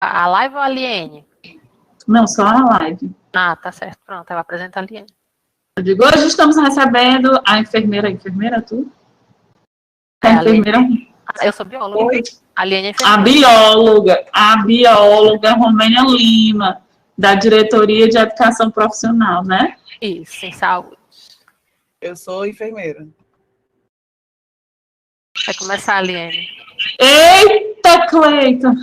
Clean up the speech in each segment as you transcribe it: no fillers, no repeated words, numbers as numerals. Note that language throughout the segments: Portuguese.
A live ou a Liene? Não, só a live. Ah, tá certo. Pronto, ela apresenta a Liene. Eu digo, hoje estamos recebendo a enfermeira, tu? A enfermeira? Eu sou bióloga. Oi. A Liene é enfermeira. A bióloga Romênia Lima, da Diretoria de Educação Profissional, né? Isso, em saúde. Eu sou enfermeira. Vai começar a Liene. Eita, Cleiton!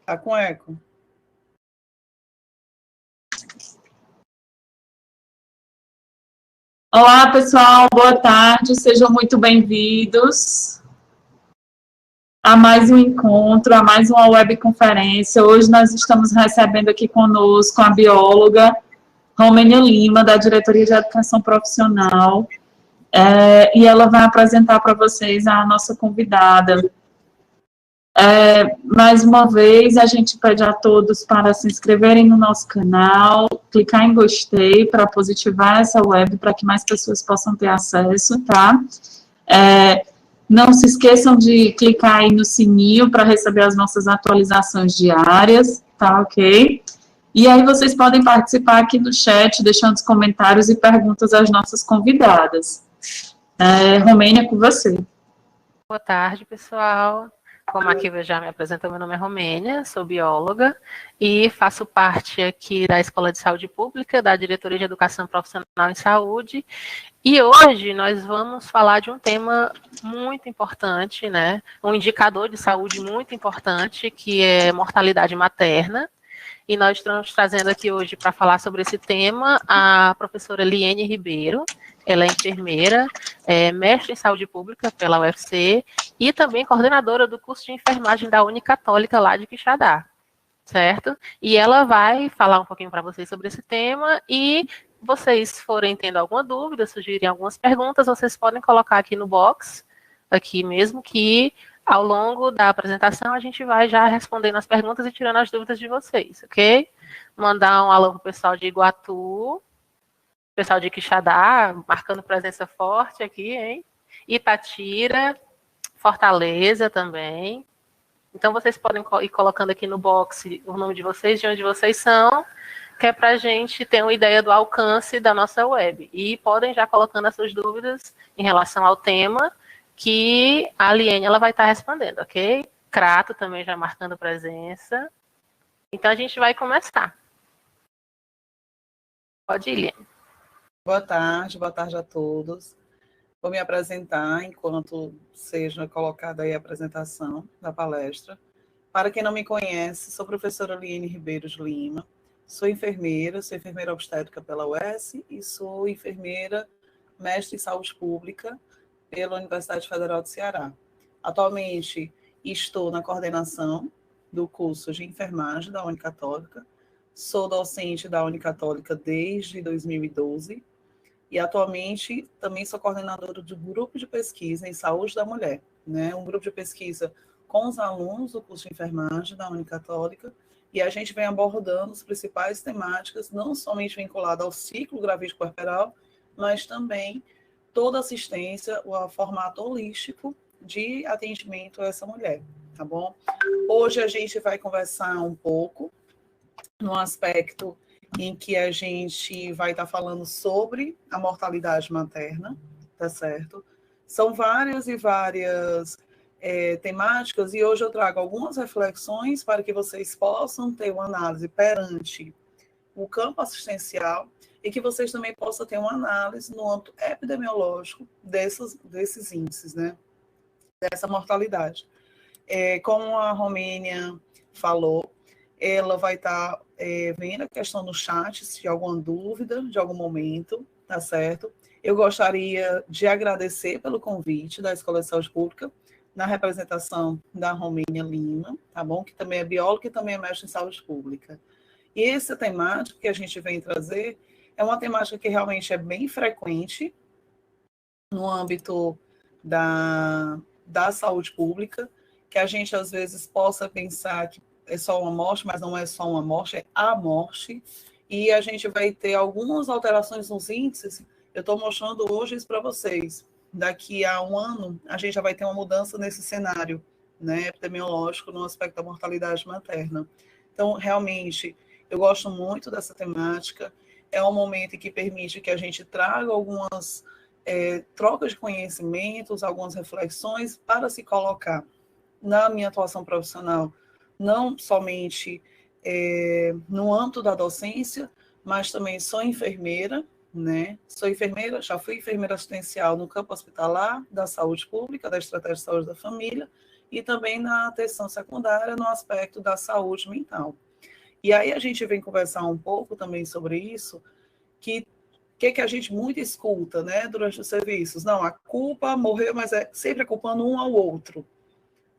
Tá com eco. Olá, pessoal, boa tarde, sejam muito bem-vindos a mais um encontro, a mais uma webconferência. Hoje nós estamos recebendo aqui conosco a bióloga Romênia Lima, da Diretoria de Educação Profissional, e ela vai apresentar para vocês a nossa convidada. Mais uma vez, a gente pede a todos para se inscreverem no nosso canal, clicar em gostei para positivar essa web, para que mais pessoas possam ter acesso, tá? Não se esqueçam de clicar aí no sininho para receber as nossas atualizações diárias, tá ok? E aí vocês podem participar aqui no chat, deixando os comentários e perguntas às nossas convidadas. Romênia, com você. Boa tarde, pessoal. Como aqui eu já me apresentou, meu nome é Romênia, sou bióloga e faço parte aqui da Escola de Saúde Pública, da Diretoria de Educação Profissional em Saúde. E hoje nós vamos falar de um tema muito importante, né? Um indicador de saúde muito importante, que é mortalidade materna. E nós estamos trazendo aqui hoje para falar sobre esse tema a professora Liene Ribeiro. Ela é enfermeira, mestre em saúde pública pela UFC e também coordenadora do curso de enfermagem da Unicatólica lá de Quixadá, certo? E ela vai falar um pouquinho para vocês sobre esse tema e vocês forem tendo alguma dúvida, sugerirem algumas perguntas, vocês podem colocar aqui no box, aqui mesmo, que ao longo da apresentação a gente vai já respondendo as perguntas e tirando as dúvidas de vocês, ok? Mandar um alô para o pessoal de Iguatu, pessoal de Quixadá, marcando presença forte aqui, hein? Itatira, Fortaleza também. Então, vocês podem ir colocando aqui no box o nome de vocês, de onde vocês são, que é para a gente ter uma ideia do alcance da nossa web. E podem já colocando as suas dúvidas em relação ao tema, que a Liene ela vai estar respondendo, ok? Crato também já marcando presença. Então, a gente vai começar. Pode ir, Liene. Boa tarde a todos. Vou me apresentar enquanto seja colocada aí a apresentação da palestra. Para quem não me conhece, sou professora Liene Ribeiro de Lima, sou enfermeira obstétrica pela UES e sou enfermeira mestre em saúde pública pela Universidade Federal do Ceará. Atualmente estou na coordenação do curso de enfermagem da Unicatólica, sou docente da Unicatólica desde 2012, e atualmente também sou coordenadora do grupo de pesquisa em saúde da mulher, né? Um grupo de pesquisa com os alunos do curso de enfermagem da Unicatólica, e a gente vem abordando as principais temáticas, não somente vinculada ao ciclo gravídico puerperal, mas também toda assistência, o formato holístico de atendimento a essa mulher, tá bom? Hoje a gente vai conversar um pouco no aspecto em que a gente vai estar falando sobre a mortalidade materna, tá certo? São várias e várias temáticas, e hoje eu trago algumas reflexões para que vocês possam ter uma análise perante o campo assistencial e que vocês também possam ter uma análise no âmbito epidemiológico desses índices, né? Dessa mortalidade. Como a Romênia falou, ela vai estar vendo a questão no chat, se alguma dúvida de algum momento, tá certo? Eu gostaria de agradecer pelo convite da Escola de Saúde Pública, na representação da Romênia Lima, tá bom? Que também é bióloga e também é mestre em saúde pública. E essa temática que a gente vem trazer é uma temática que realmente é bem frequente no âmbito da saúde pública, que a gente às vezes possa pensar que é só uma morte, mas não é só uma morte, é a morte, e a gente vai ter algumas alterações nos índices Eu estou mostrando hoje isso para vocês. Daqui a um ano, a gente já vai ter uma mudança nesse cenário, né, epidemiológico no aspecto da mortalidade materna. Então, realmente, eu gosto muito dessa temática. É um momento em que permite que a gente traga algumas trocas de conhecimentos, algumas reflexões para se colocar na minha atuação profissional, não somente no âmbito da docência, mas também sou enfermeira, né? Sou enfermeira, já fui enfermeira assistencial no campo hospitalar da saúde pública, da estratégia de saúde da família, e também na atenção secundária no aspecto da saúde mental. E aí a gente vem conversar um pouco também sobre isso, que a gente muito escuta, né, durante os serviços. Não, a culpa morreu, mas é sempre culpando um ao outro.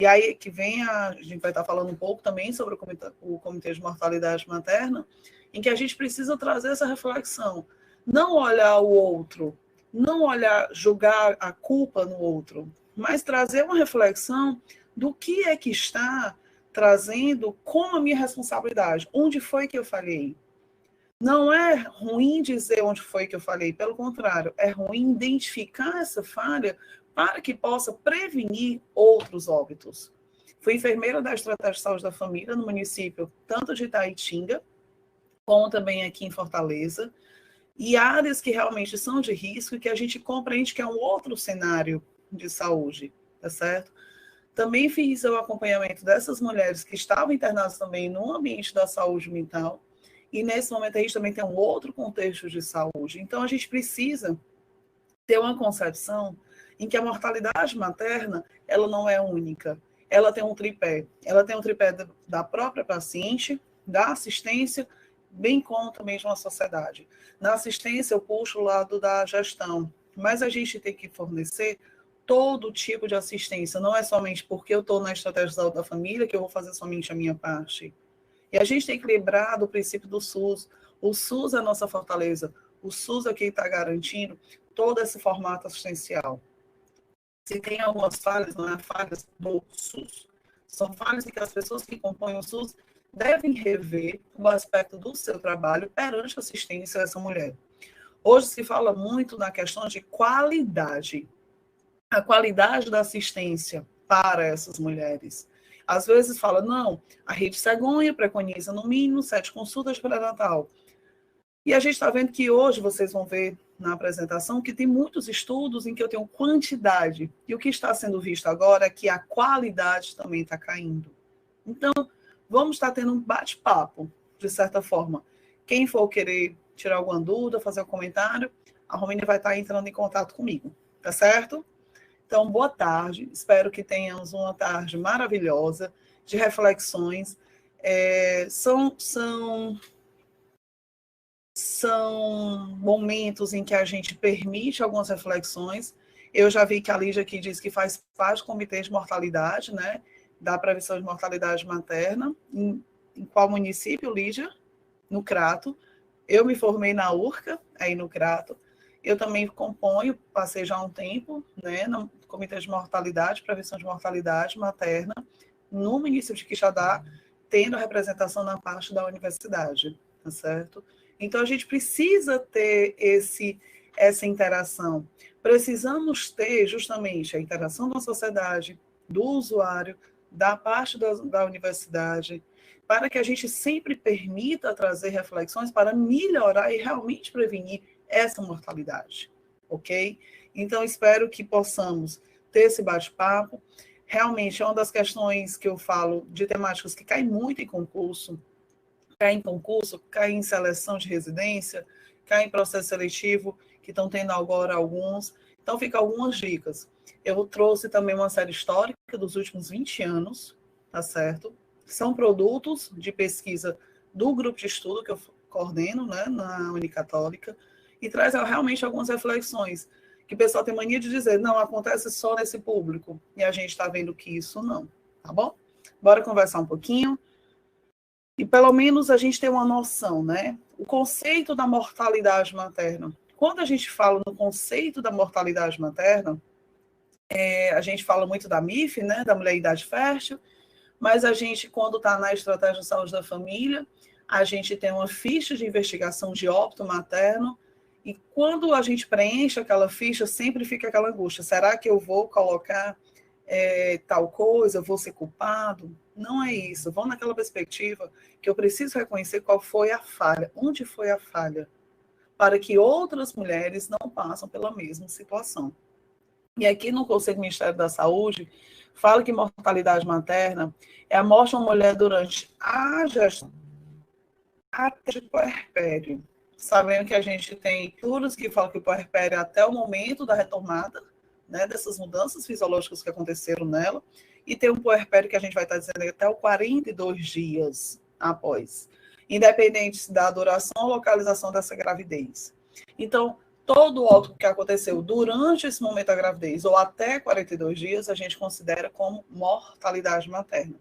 E aí que vem, a gente vai estar falando um pouco também sobre o Comitê de Mortalidade Materna, em que a gente precisa trazer essa reflexão. Não olhar o outro, não olhar, julgar a culpa no outro, mas trazer uma reflexão do que é que está trazendo como a minha responsabilidade. Onde foi que eu falhei? Não é ruim dizer onde foi que eu falhei, pelo contrário, é ruim identificar essa falha para que possa prevenir outros óbitos. Fui enfermeira da Estratégia de Saúde da Família no município, tanto de Itaitinga, como também aqui em Fortaleza, e áreas que realmente são de risco e que a gente compreende que é um outro cenário de saúde, tá certo? Também fiz o acompanhamento dessas mulheres que estavam internadas também no ambiente da saúde mental, e nesse momento a gente também tem um outro contexto de saúde. Então a gente precisa ter uma concepção em que a mortalidade materna, ela não é única. Ela tem um tripé. Ela tem um tripé da própria paciente, da assistência, bem como também de uma sociedade. Na assistência, eu puxo o lado da gestão, mas a gente tem que fornecer todo tipo de assistência. Não é somente porque eu estou na estratégia de saúde da família que eu vou fazer somente a minha parte. E a gente tem que lembrar do princípio do SUS. O SUS é a nossa fortaleza. O SUS é quem está garantindo todo esse formato assistencial. Se tem algumas falhas, não é falhas do SUS. São falhas em que as pessoas que compõem o SUS devem rever o aspecto do seu trabalho perante a assistência a essa mulher. Hoje se fala muito na questão de qualidade. A qualidade da assistência para essas mulheres. Às vezes fala, não, a Rede Cegonha preconiza no mínimo 7 consultas pré-natal. E a gente está vendo que hoje, vocês vão ver na apresentação, que tem muitos estudos em que eu tenho quantidade. E o que está sendo visto agora é que a qualidade também está caindo. Então, vamos estar tendo um bate-papo, de certa forma. Quem for querer tirar alguma dúvida, fazer um comentário, a Romênia vai estar entrando em contato comigo, tá certo? Então, boa tarde. Espero que tenhamos uma tarde maravilhosa de reflexões. São momentos em que a gente permite algumas reflexões. Eu já vi que a Lígia aqui diz que faz parte do Comitê de Mortalidade, né? Da Prevenção de Mortalidade Materna. Em qual município, Lígia? No Crato. Eu me formei na URCA, aí no Crato. Eu também componho, passei já há um tempo, né, no Comitê de Mortalidade, Prevenção de Mortalidade Materna, no município de Quixadá, tendo representação na parte da universidade, tá certo? Então, a gente precisa ter essa interação. Precisamos ter, justamente, a interação da sociedade, do usuário, da parte da universidade, para que a gente sempre permita trazer reflexões para melhorar e realmente prevenir essa mortalidade, ok? Então, espero que possamos ter esse bate-papo. Realmente, é uma das questões que eu falo de temáticas que caem muito em concurso, cai em seleção de residência, cai em processo seletivo, que estão tendo agora alguns. Então, ficam algumas dicas. Eu trouxe também uma série histórica dos últimos 20 anos, tá certo? São produtos de pesquisa do grupo de estudo que eu coordeno, né, na Unicatólica, e traz realmente algumas reflexões, que o pessoal tem mania de dizer, não, acontece só nesse público, e a gente está vendo que isso não, tá bom? Bora conversar um pouquinho, e pelo menos a gente tem uma noção, né? O conceito da mortalidade materna. Quando a gente fala no conceito da mortalidade materna, a gente fala muito da MIF, né, da mulher em idade fértil, mas a gente, quando está na estratégia de saúde da família, a gente tem uma ficha de investigação de óbito materno, E quando a gente preenche aquela ficha, sempre fica aquela angústia. Será que eu vou colocar tal coisa? Eu vou ser culpado? Não é isso. Vão naquela perspectiva que eu preciso reconhecer qual foi a falha. Onde foi a falha? Para que outras mulheres não passem pela mesma situação. E aqui no Conselho do Ministério da Saúde, fala que mortalidade materna é a morte de uma mulher durante a gestação até de puerpério. Sabendo que a gente tem estudos que falam que o puerpério é até o momento da retomada, né, dessas mudanças fisiológicas que aconteceram nela, e tem um puerpério que a gente vai estar dizendo até os 42 dias após, independente da duração ou localização dessa gravidez. Então, todo o que aconteceu durante esse momento da gravidez ou até 42 dias, a gente considera como mortalidade materna.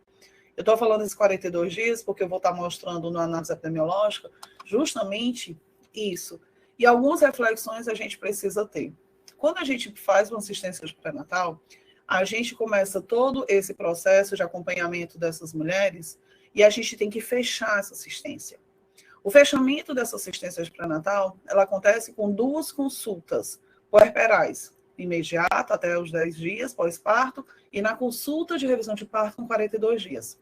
Eu estou falando desses 42 dias porque eu vou estar mostrando na análise epidemiológica justamente isso. E algumas reflexões a gente precisa ter. Quando a gente faz uma assistência de pré-natal, a gente começa todo esse processo de acompanhamento dessas mulheres e a gente tem que fechar essa assistência. O fechamento dessa assistência de pré-natal, ela acontece com 2 consultas puerperais, imediata até os 10 dias pós-parto e na consulta de revisão de parto com 42 dias.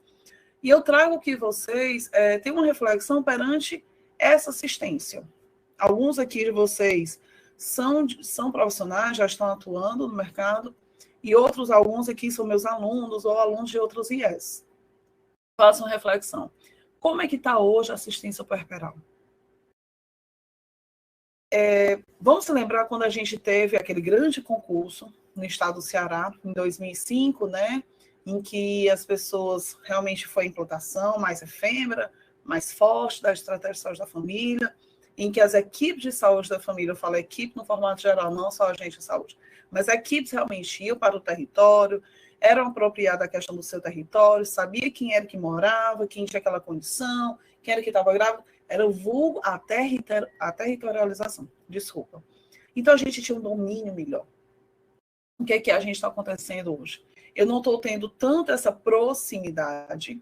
E eu trago que vocês tenham uma reflexão perante essa assistência. Alguns aqui de vocês são profissionais, já estão atuando no mercado, e alguns aqui são meus alunos ou alunos de outros IES. Façam reflexão. Como é que está hoje a assistência puerperal? Vamos se lembrar quando a gente teve aquele grande concurso no estado do Ceará, em 2005, né? Em que as pessoas realmente foi a implantação mais efêmera, mais forte da estratégia de saúde da família, em que as equipes de saúde da família, eu falo equipe no formato geral, não só agente de saúde, mas equipes realmente iam para o território, eram apropriadas a questão do seu território, sabia quem era que morava, quem tinha aquela condição, quem era que estava grávida, era o vulgo, a territorialização, desculpa. Então, a gente tinha um domínio melhor. O que é que a gente está acontecendo hoje? Eu não estou tendo tanto essa proximidade,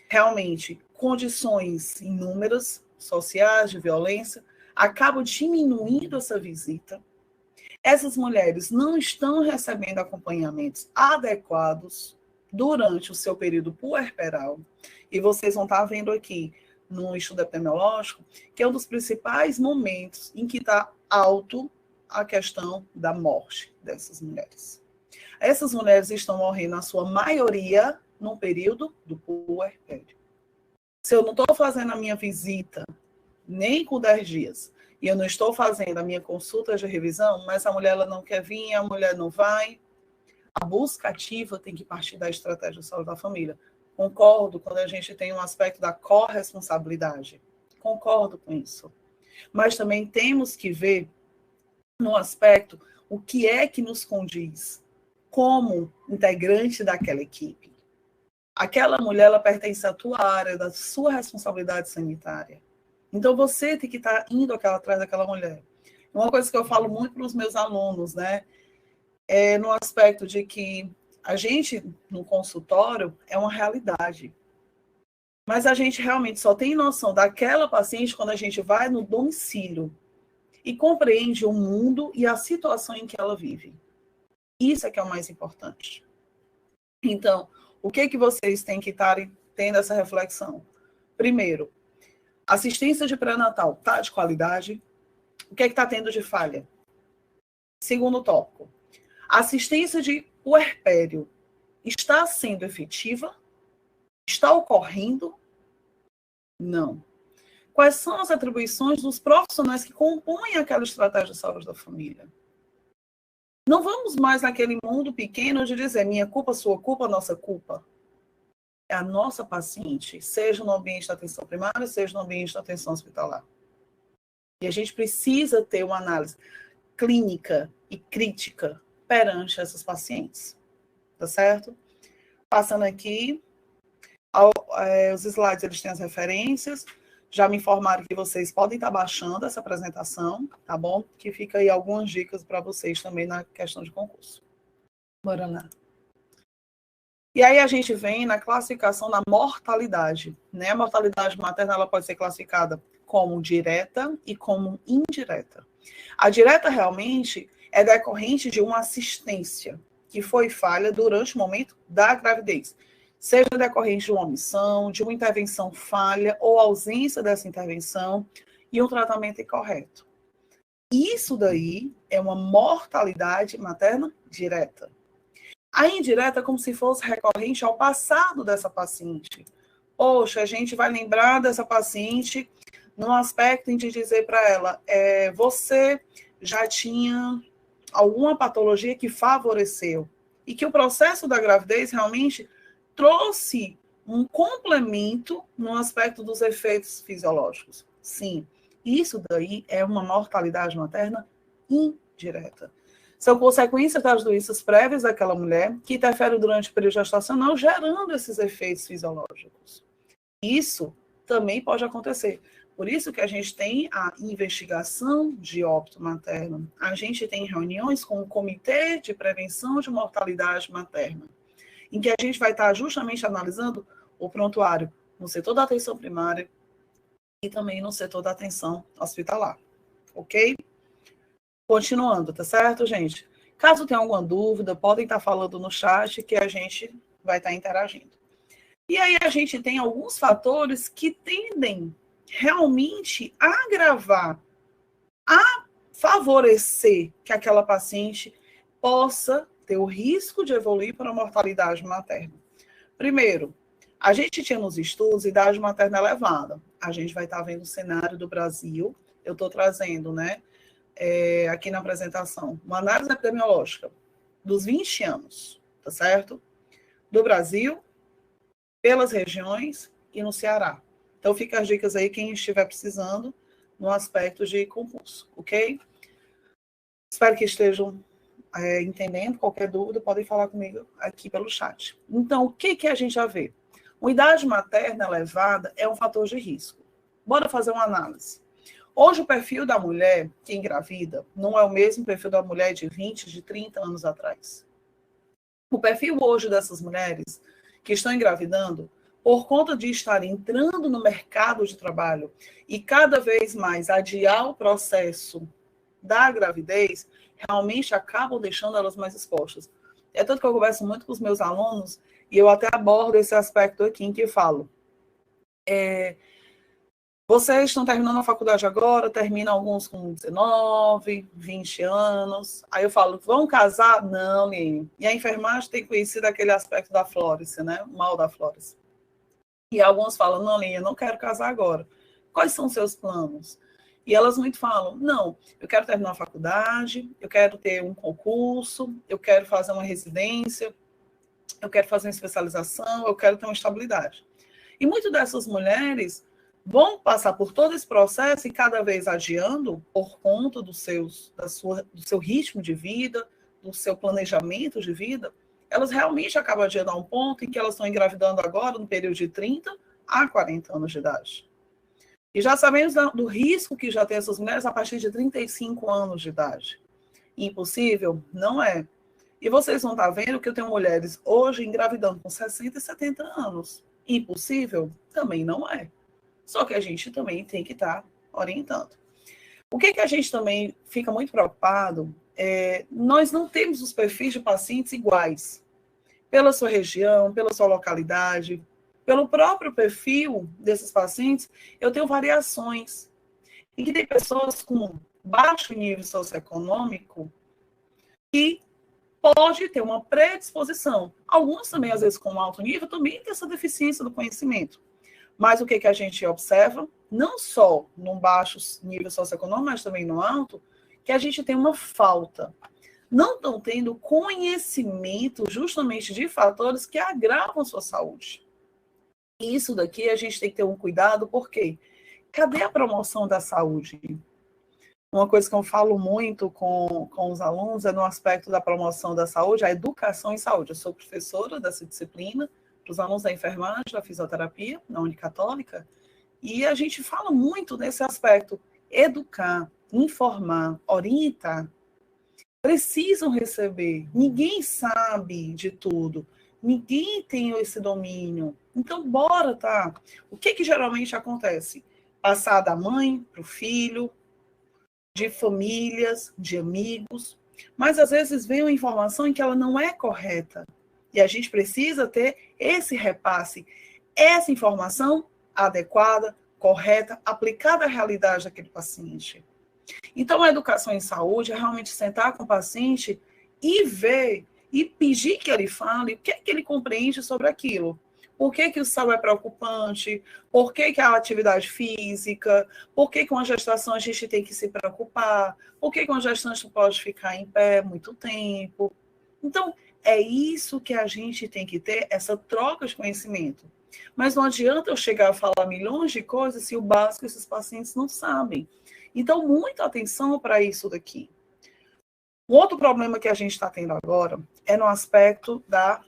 realmente, condições inúmeras, sociais, de violência, acabam diminuindo essa visita. Essas mulheres não estão recebendo acompanhamentos adequados durante o seu período puerperal. E vocês vão estar vendo aqui no estudo epidemiológico que é um dos principais momentos em que está alto a questão da morte dessas mulheres. Essas mulheres estão morrendo, na sua maioria, no período do puerpério. Se eu não estou fazendo a minha visita nem com 10 dias, e eu não estou fazendo a minha consulta de revisão, mas a mulher ela não quer vir, a mulher não vai, a busca ativa tem que partir da estratégia de saúde da família. Concordo quando a gente tem um aspecto da corresponsabilidade. Concordo com isso. Mas também temos que ver no aspecto o que é que nos condiz como integrante daquela equipe. Aquela mulher, ela pertence à tua área, da sua responsabilidade sanitária. Então, você tem que estar indo atrás daquela mulher. Uma coisa que eu falo muito para os meus alunos, né? É no aspecto de que a gente, no consultório, é uma realidade. Mas a gente realmente só tem noção daquela paciente quando a gente vai no domicílio e compreende o mundo e a situação em que ela vive. Isso é que é o mais importante. Então, o que vocês têm que estar tendo essa reflexão? Primeiro, assistência de pré-natal está de qualidade? O que está tendo de falha? Segundo tópico, assistência de puerpério está sendo efetiva? Está ocorrendo? Não. Quais são as atribuições dos profissionais que compõem aquela estratégia de saúde da família? Não vamos mais naquele mundo pequeno de dizer minha culpa, sua culpa, nossa culpa. É a nossa paciente, seja no ambiente da atenção primária, seja no ambiente da atenção hospitalar. E a gente precisa ter uma análise clínica e crítica perante essas pacientes. Tá certo? Passando aqui, os slides eles têm as referências. Já me informaram que vocês podem estar baixando essa apresentação, tá bom? Que fica aí algumas dicas para vocês também na questão de concurso. Bora lá. E aí a gente vem na classificação da mortalidade, né? A mortalidade materna ela pode ser classificada como direta e como indireta. A direta realmente é decorrente de uma assistência que foi falha durante o momento da gravidez, seja decorrente de uma omissão, de uma intervenção falha ou ausência dessa intervenção e um tratamento incorreto. Isso daí é uma mortalidade materna direta. A indireta é como se fosse recorrente ao passado dessa paciente. Poxa, a gente vai lembrar dessa paciente no aspecto de dizer para ela, você já tinha alguma patologia que favoreceu e que o processo da gravidez realmente trouxe um complemento no aspecto dos efeitos fisiológicos. Sim, isso daí é uma mortalidade materna indireta. São consequências das doenças prévias daquela mulher que interferem durante o período gestacional, gerando esses efeitos fisiológicos. Isso também pode acontecer. Por isso que a gente tem a investigação de óbito materno. A gente tem reuniões com o Comitê de Prevenção de Mortalidade Materna, em que a gente vai estar justamente analisando o prontuário no setor da atenção primária e também no setor da atenção hospitalar. Ok? Continuando, tá certo, gente? Caso tenha alguma dúvida, podem estar falando no chat que a gente vai estar interagindo. E aí a gente tem alguns fatores que tendem realmente a agravar, a favorecer que aquela paciente possa ter o risco de evoluir para a mortalidade materna. Primeiro, a gente tinha nos estudos idade materna elevada. A gente vai estar vendo o cenário do Brasil. Eu estou trazendo, né, aqui na apresentação, uma análise epidemiológica dos 20 anos, tá certo? Do Brasil, pelas regiões e no Ceará. Então, fica as dicas aí, quem estiver precisando, no aspecto de concurso, ok? Espero que estejam entendendo. Qualquer dúvida, podem falar comigo aqui pelo chat. Então, o que a gente já vê? Uma idade materna elevada é um fator de risco. Bora fazer uma análise. Hoje, o perfil da mulher que engravida não é o mesmo perfil da mulher de 20, de 30 anos atrás. O perfil hoje dessas mulheres que estão engravidando, por conta de estar entrando no mercado de trabalho e cada vez mais adiar o processo da gravidez, realmente acabam deixando elas mais expostas. É tanto que eu converso muito com os meus alunos e eu até abordo esse aspecto aqui em que eu falo. Vocês estão terminando a faculdade agora, terminam alguns com 19, 20 anos. Aí eu falo, vão casar? Não, Lene. E a enfermagem tem conhecido aquele aspecto da Flórence, né? O mal da Flórence. E alguns falam, não, Lene, eu não quero casar agora. Quais são os seus planos? E elas muito falam, não, eu quero terminar a faculdade, eu quero ter um concurso, eu quero fazer uma residência, eu quero fazer uma especialização, eu quero ter uma estabilidade. E muitas dessas mulheres vão passar por todo esse processo e cada vez adiando por conta do seu ritmo de vida, do seu planejamento de vida, elas realmente acabam adiando a um ponto em que elas estão engravidando agora no período de 30 a 40 anos de idade. E já sabemos do risco que já tem essas mulheres a partir de 35 anos de idade. Impossível? Não é. E vocês vão estar vendo que eu tenho mulheres hoje engravidando com 60 e 70 anos. Impossível? Também não é. Só que a gente também tem que estar orientando. O que a gente também fica muito preocupado nós não temos os perfis de pacientes iguais. Pela sua região, pela sua localidade, pelo próprio perfil desses pacientes, eu tenho variações. E que tem pessoas com baixo nível socioeconômico que pode ter uma predisposição. Alguns também, às vezes, com alto nível, também tem essa deficiência do conhecimento. Mas o que a gente observa, não só no baixo nível socioeconômico, mas também no alto, que a gente tem uma falta. Não estão tendo conhecimento justamente de fatores que agravam a sua saúde. Isso daqui a gente tem que ter um cuidado, porque cadê a promoção da saúde? Uma coisa que eu falo muito com os alunos é no aspecto da promoção da saúde, a educação em saúde. Eu sou professora dessa disciplina, para os alunos da enfermagem, da fisioterapia, na Unicatólica, e a gente fala muito nesse aspecto, educar, informar, orientar. Precisam receber, ninguém sabe de tudo, ninguém tem esse domínio, então bora, tá? O que geralmente acontece? passar da mãe para o filho, de famílias, de amigos, mas às vezes vem uma informação em que ela não é correta. E a gente precisa ter esse repasse, essa informação adequada, correta, aplicada à realidade daquele paciente. Então, a educação em saúde é realmente sentar com o paciente e ver, e pedir que ele fale o que é que ele compreende sobre aquilo. Por que que o sal é preocupante? Por que que a atividade física? Por que que uma gestação a gente tem que se preocupar? Por que que uma gestante pode ficar em pé muito tempo? Então, é isso que a gente tem que ter, essa troca de conhecimento. Mas não adianta eu chegar a falar milhões de coisas se o básico esses pacientes não sabem. Então, muita atenção para isso daqui. Um outro problema que a gente está tendo agora é no aspecto da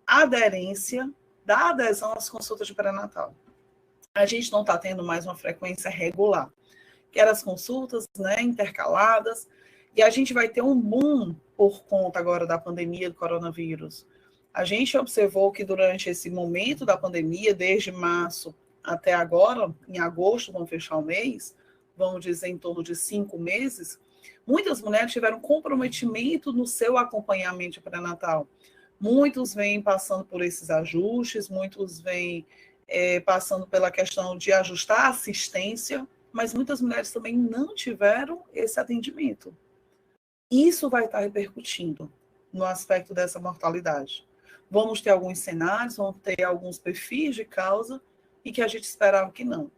aderência, da adesão às consultas de pré-natal. A gente não está tendo mais uma frequência regular, que eram as consultas, né, intercaladas, e a gente vai ter um boom por conta agora da pandemia do coronavírus. A gente observou que durante esse momento da pandemia, desde março até agora, em agosto, vamos fechar o mês, vamos dizer em torno de 5 meses, muitas mulheres tiveram comprometimento no seu acompanhamento pré-natal. Muitos vêm passando por esses ajustes, muitos vêm passando pela questão de ajustar a assistência, mas muitas mulheres também não tiveram esse atendimento. Isso vai estar repercutindo no aspecto dessa mortalidade. Vamos ter alguns cenários, vamos ter alguns perfis de causa e que a gente esperava que não.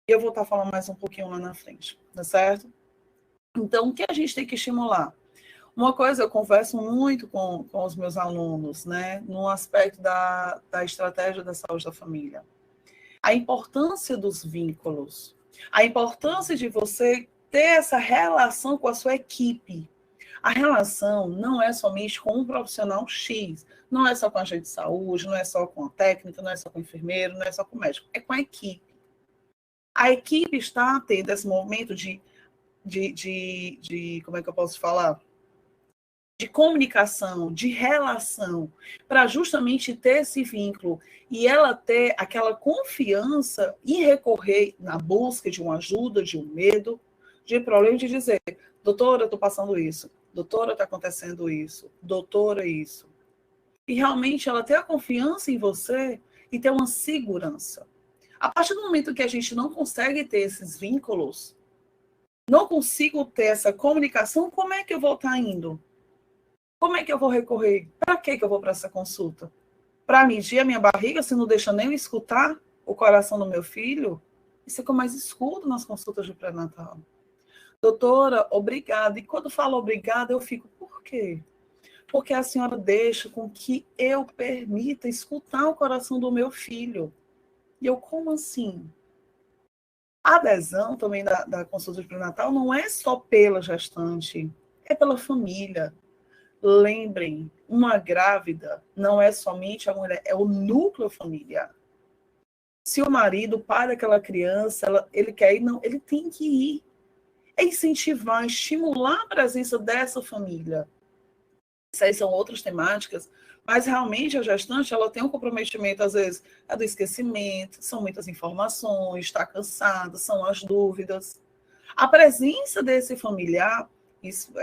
Eu vou estar falando mais um pouquinho lá na frente, tá certo? Então, o que a gente tem que estimular? Uma coisa, eu converso muito com os meus alunos, né, no aspecto da estratégia da saúde da família. A importância dos vínculos, a importância de você ter essa relação com a sua equipe. A relação não é somente com um profissional X, não é só com a agente de saúde, não é só com a técnica, não é só com o enfermeiro, não é só com o médico, é com a equipe. A equipe está tendo esse momento de como é que eu posso falar? De comunicação, de relação, para justamente ter esse vínculo e ela ter aquela confiança e recorrer na busca de uma ajuda, de um medo, de problema, de dizer, doutora, estou passando isso, doutora, está acontecendo isso, doutora, isso. E realmente ela ter a confiança em você e ter uma segurança. A partir do momento que a gente não consegue ter esses vínculos, não consigo ter essa comunicação, como é que eu vou estar indo? Como é que eu vou recorrer? Para que eu vou para essa consulta? Para medir a minha barriga, se não deixa nem eu escutar o coração do meu filho? Isso é o que eu mais escuto nas consultas de pré-natal. Doutora, obrigada. E quando falo obrigada, eu fico, por quê? Porque a senhora deixa com que eu permita escutar o coração do meu filho. E eu, como assim? A adesão também da consulta de pré-natal não é só pela gestante, é pela família. Lembrem, uma grávida não é somente a mulher, é o núcleo familiar. Se o marido, o pai daquela criança, ele quer ir, não, ele tem que ir. É incentivar, estimular a presença dessa família. Essas são outras temáticas, mas realmente a gestante ela tem um comprometimento, às vezes, é do esquecimento, são muitas informações, está cansada, são as dúvidas. A presença desse familiar, isso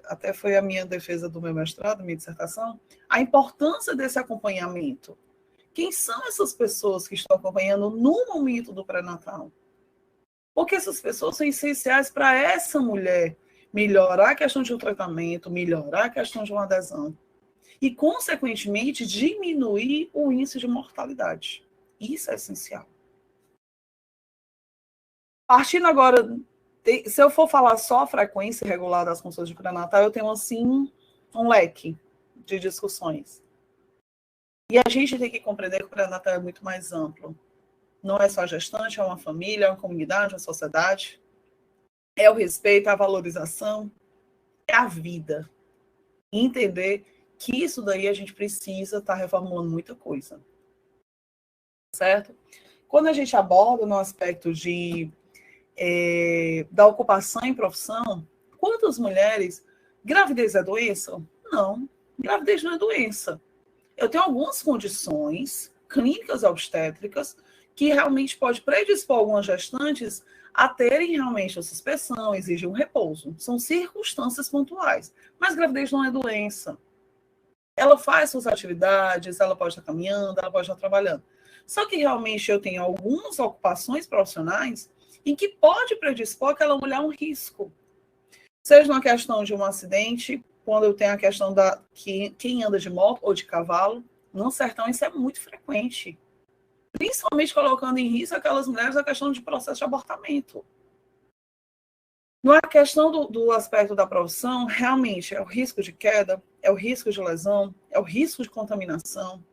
até foi a minha defesa do meu mestrado, minha dissertação, a importância desse acompanhamento. Quem são essas pessoas que estão acompanhando no momento do pré-natal? Porque essas pessoas são essenciais para essa mulher melhorar a questão de um tratamento, melhorar a questão de uma adesão e, consequentemente, diminuir o índice de mortalidade. Isso é essencial. Partindo agora... Se eu for falar só a frequência regular das consultas de pré-natal, eu tenho, assim, um leque de discussões. E a gente tem que compreender que o pré-natal é muito mais amplo. Não é só a gestante, é uma família, é uma comunidade, é uma sociedade. É o respeito, a valorização, é a vida. E entender que isso daí a gente precisa estar reformulando muita coisa. Certo? Quando a gente aborda no aspecto da ocupação em profissão, quantas mulheres... Gravidez é doença? Não, gravidez não é doença. Eu tenho algumas condições clínicas obstétricas que realmente pode predispor algumas gestantes a terem realmente a suspensão, exigem um repouso. São circunstâncias pontuais. Mas gravidez não é doença. Ela faz suas atividades, ela pode estar caminhando, ela pode estar trabalhando. Só que realmente eu tenho algumas ocupações profissionais em que pode predispor aquela mulher a um risco. Seja na questão de um acidente, quando eu tenho a questão da quem anda de moto ou de cavalo, no sertão isso é muito frequente. Principalmente colocando em risco aquelas mulheres a questão de processo de abortamento. Na questão do aspecto da profissão, realmente é o risco de queda, é o risco de lesão, é o risco de contaminação.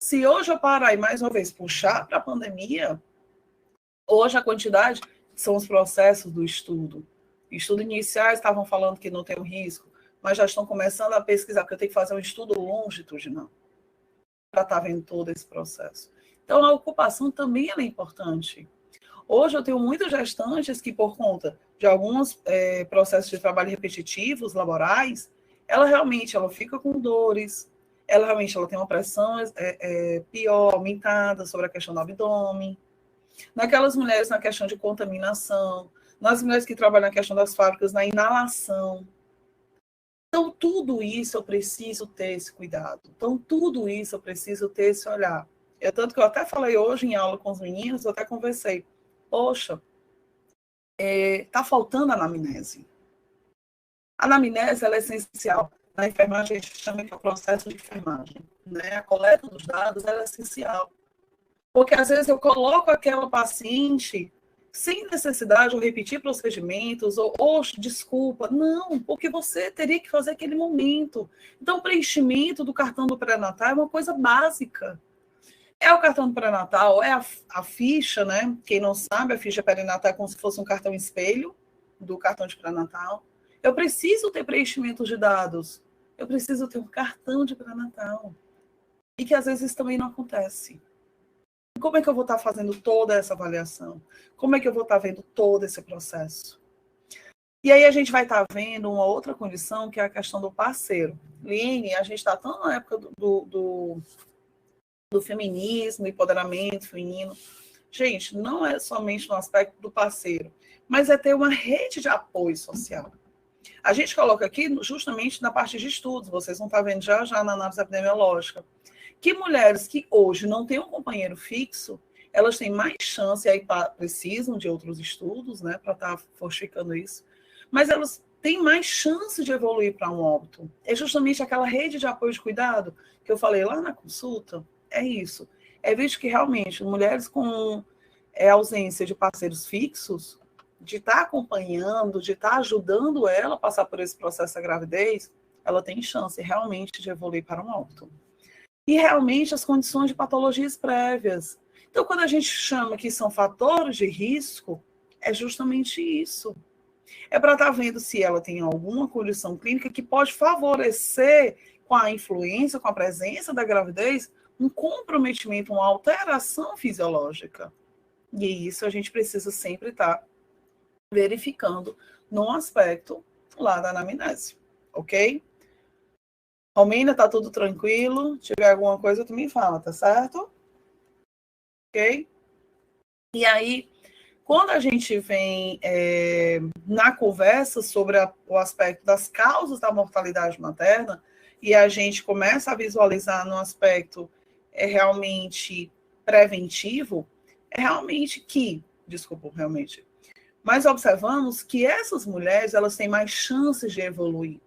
Se hoje eu parar e mais uma vez puxar para a pandemia, hoje a quantidade são os processos do estudo. Estudos iniciais estavam falando que não tem um risco, mas já estão começando a pesquisar, porque eu tenho que fazer um estudo longitudinal para estar vendo todo esse processo. Então, a ocupação também é importante. Hoje eu tenho muitas gestantes que, por conta de alguns processos de trabalho repetitivos, laborais, ela fica com dores, ela tem uma pressão pior, aumentada sobre a questão do abdômen. Naquelas mulheres na questão de contaminação, nas mulheres que trabalham na questão das fábricas, na inalação. Então, tudo isso eu preciso ter esse cuidado. Então, tudo isso eu preciso ter esse olhar. É tanto que eu até falei hoje em aula com os meninos, eu até conversei. Poxa, está faltando a anamnese. A anamnese ela é essencial. Na enfermagem, a gente chama de processo de enfermagem. Né? A coleta dos dados ela é essencial. Porque, às vezes, eu coloco aquela paciente sem necessidade de repetir procedimentos, ou desculpa. Não, porque você teria que fazer aquele momento. Então, o preenchimento do cartão do pré-natal é uma coisa básica. É o cartão do pré-natal, é a ficha, né? Quem não sabe, a ficha perinatal é como se fosse um cartão espelho do cartão de pré-natal. Eu preciso ter preenchimento de dados. Eu preciso ter um cartão de pré-natal. E que às vezes também não acontece. Como é que eu vou estar fazendo toda essa avaliação? Como é que eu vou estar vendo todo esse processo? E aí a gente vai estar vendo uma outra condição, que é a questão do parceiro. Liene, a gente está tão na época do feminismo, empoderamento feminino. Gente, não é somente no aspecto do parceiro, mas é ter uma rede de apoio social. A gente coloca aqui justamente na parte de estudos, vocês vão estar vendo já na análise epidemiológica, que mulheres que hoje não têm um companheiro fixo, elas têm mais chance, e aí precisam de outros estudos, né, para estar fortificando isso, mas elas têm mais chance de evoluir para um óbito. É justamente aquela rede de apoio de cuidado que eu falei lá na consulta, é isso. É visto que realmente mulheres com ausência de parceiros fixos, de estar acompanhando, de estar ajudando ela a passar por esse processo da gravidez, ela tem chance realmente de evoluir para um óbito. E realmente as condições de patologias prévias. Então, quando a gente chama que são fatores de risco, é justamente isso. É para estar vendo se ela tem alguma condição clínica que pode favorecer, com a influência, com a presença da gravidez, um comprometimento, uma alteração fisiológica. E isso a gente precisa sempre estar verificando no aspecto lá da anamnese, ok? Romina, tá tudo tranquilo? Se tiver alguma coisa, tu me fala, tá certo? Ok? E aí, quando a gente vem na conversa sobre o aspecto das causas da mortalidade materna, e a gente começa a visualizar no aspecto realmente preventivo, mas observamos que essas mulheres elas têm mais chances de evoluir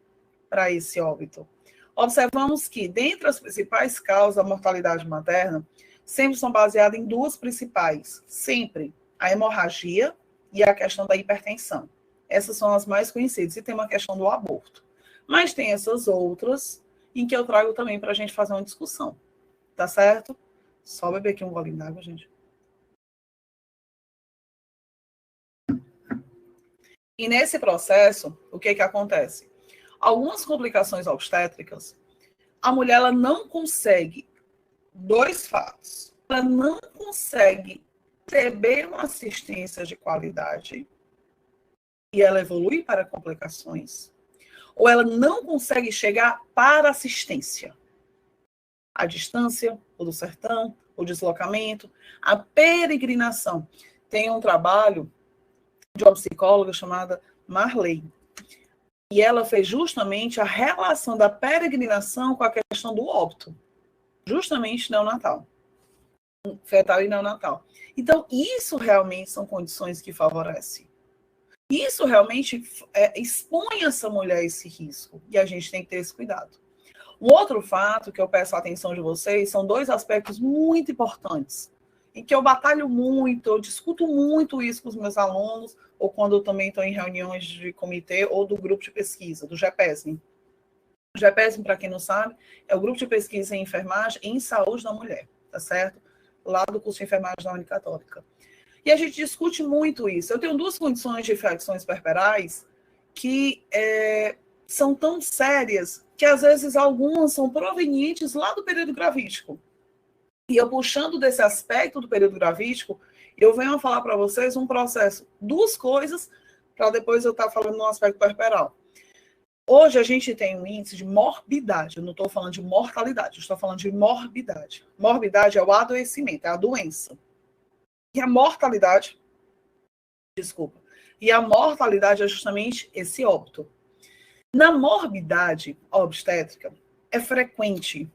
para esse óbito. Observamos que, dentre as principais causas da mortalidade materna, sempre são baseadas em duas principais, sempre, a hemorragia e a questão da hipertensão. Essas são as mais conhecidas, e tem uma questão do aborto. Mas tem essas outras, em que eu trago também para a gente fazer uma discussão, tá certo? Só beber aqui um golinho d'água, gente. E nesse processo, o que acontece? Algumas complicações obstétricas, a mulher ela não consegue, dois fatos, ela não consegue receber uma assistência de qualidade e ela evolui para complicações, ou ela não consegue chegar para assistência. A distância, ou do sertão, o deslocamento, a peregrinação. Tem um trabalho de uma psicóloga chamada Marley, e ela fez justamente a relação da peregrinação com a questão do óbito, justamente neonatal, fetal e neonatal. Então, isso realmente são condições que favorecem. Isso realmente expõe essa mulher a esse risco, e a gente tem que ter esse cuidado. Um outro fato que eu peço a atenção de vocês são 2 aspectos muito importantes, em que eu batalho muito, eu discuto muito isso com os meus alunos, ou quando eu também estou em reuniões de comitê ou do grupo de pesquisa, do GEPESM. O GEPESM, para quem não sabe, é o grupo de pesquisa em enfermagem e em saúde da mulher, tá certo? Lá do curso de enfermagem da Unicatólica. E a gente discute muito isso. Eu tenho 2 condições de infecções puerperais que são tão sérias que, às vezes, algumas são provenientes lá do período gravídico. E eu, puxando desse aspecto do período gravídico, eu venho a falar para vocês um processo, 2 coisas, para depois eu estar falando no aspecto puerperal. Hoje a gente tem um índice de morbidade, eu não estou falando de mortalidade, eu estou falando de morbidade. Morbidade é o adoecimento, é a doença. E a mortalidade, e a mortalidade é justamente esse óbito. Na morbidade obstétrica, é frequente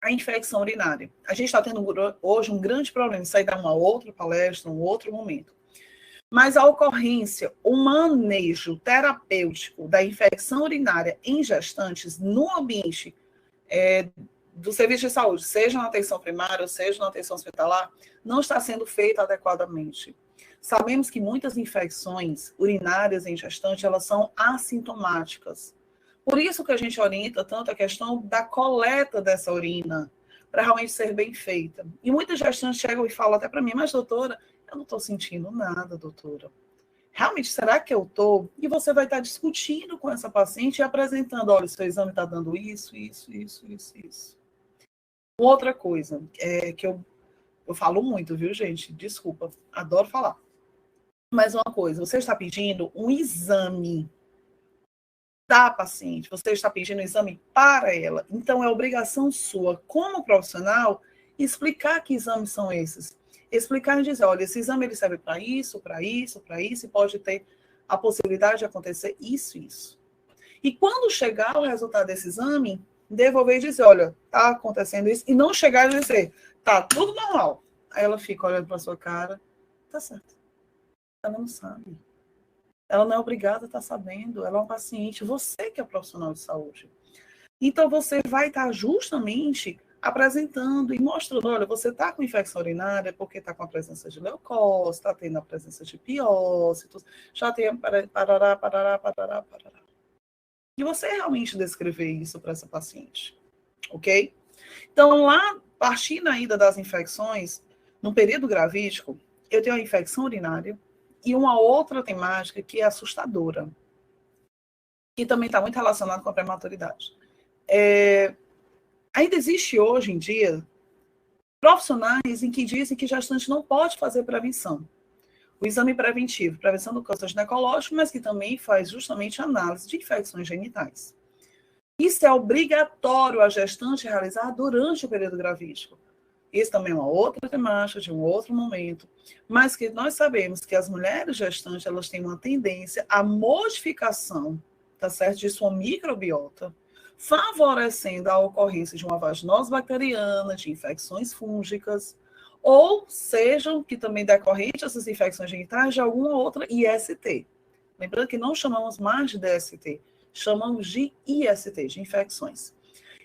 a infecção urinária. A gente está tendo hoje um grande problema, isso aí dá uma outra palestra, um outro momento. Mas a ocorrência, o manejo terapêutico da infecção urinária em gestantes no ambiente do serviço de saúde, seja na atenção primária, ou seja na atenção hospitalar, não está sendo feito adequadamente. Sabemos que muitas infecções urinárias em gestante, elas são assintomáticas. Por isso que a gente orienta tanto a questão da coleta dessa urina, para realmente ser bem feita. E muitas gestantes chegam e falam até para mim, mas doutora, eu não estou sentindo nada, doutora. Realmente, será que eu estou? E você vai estar discutindo com essa paciente e apresentando, olha, seu exame está dando isso. Outra coisa, que eu falo muito, viu, gente? Desculpa, adoro falar. Mas uma coisa, você está pedindo um exame da paciente, você está pedindo um exame para ela. Então, é obrigação sua, como profissional, explicar que exames são esses. Explicar e dizer, olha, esse exame ele serve para isso, e pode ter a possibilidade de acontecer isso. E quando chegar o resultado desse exame, devolver e dizer, olha, está acontecendo isso, e não chegar e dizer, tá tudo normal. Aí ela fica olhando para sua cara, tá certo. Ela não sabe. Ela não é obrigada a estar sabendo. Ela é uma paciente. Você que é profissional de saúde. Então, você vai estar justamente apresentando e mostrando, olha, você está com infecção urinária porque está com a presença de leucócitos, está tendo a presença de piócitos, já tem parará. E você realmente descrever isso para essa paciente. Ok? Então, lá, partindo ainda das infecções, no período gravídico, eu tenho a infecção urinária, e uma outra temática que é assustadora, que também está muito relacionada com a prematuridade. Ainda existe hoje em dia profissionais em que dizem que gestante não pode fazer prevenção. O exame preventivo, prevenção do câncer ginecológico, mas que também faz justamente análise de infecções genitais. Isso é obrigatório a gestante realizar durante o período gravídico. Isso também é uma outra temática, de um outro momento, mas que nós sabemos que as mulheres gestantes, elas têm uma tendência à modificação, tá certo, de sua microbiota, favorecendo a ocorrência de uma vaginose bacteriana, de infecções fúngicas, ou sejam, que também decorrente essas infecções genitais, de alguma outra IST. Lembrando que não chamamos mais de DST, chamamos de IST, de infecções.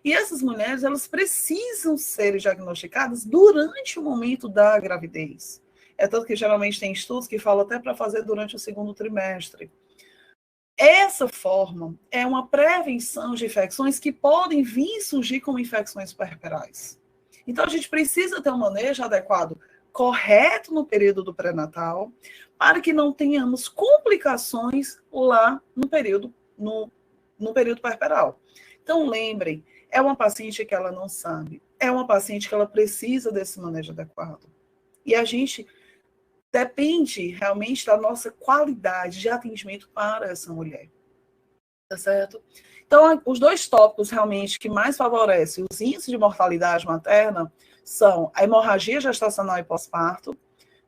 E essas mulheres, elas precisam ser diagnosticadas durante o momento da gravidez. É tanto que geralmente tem estudos que falam até para fazer durante o 2º trimestre. Essa forma é uma prevenção de infecções que podem vir surgir como infecções puerperais. Então, a gente precisa ter um manejo adequado, correto no período do pré-natal, para que não tenhamos complicações lá no período puerperal. Então, lembrem, é uma paciente que ela não sabe, é uma paciente que ela precisa desse manejo adequado. E a gente depende realmente da nossa qualidade de atendimento para essa mulher. Tá certo? Então, os dois tópicos realmente que mais favorecem os índices de mortalidade materna são a hemorragia gestacional e pós-parto,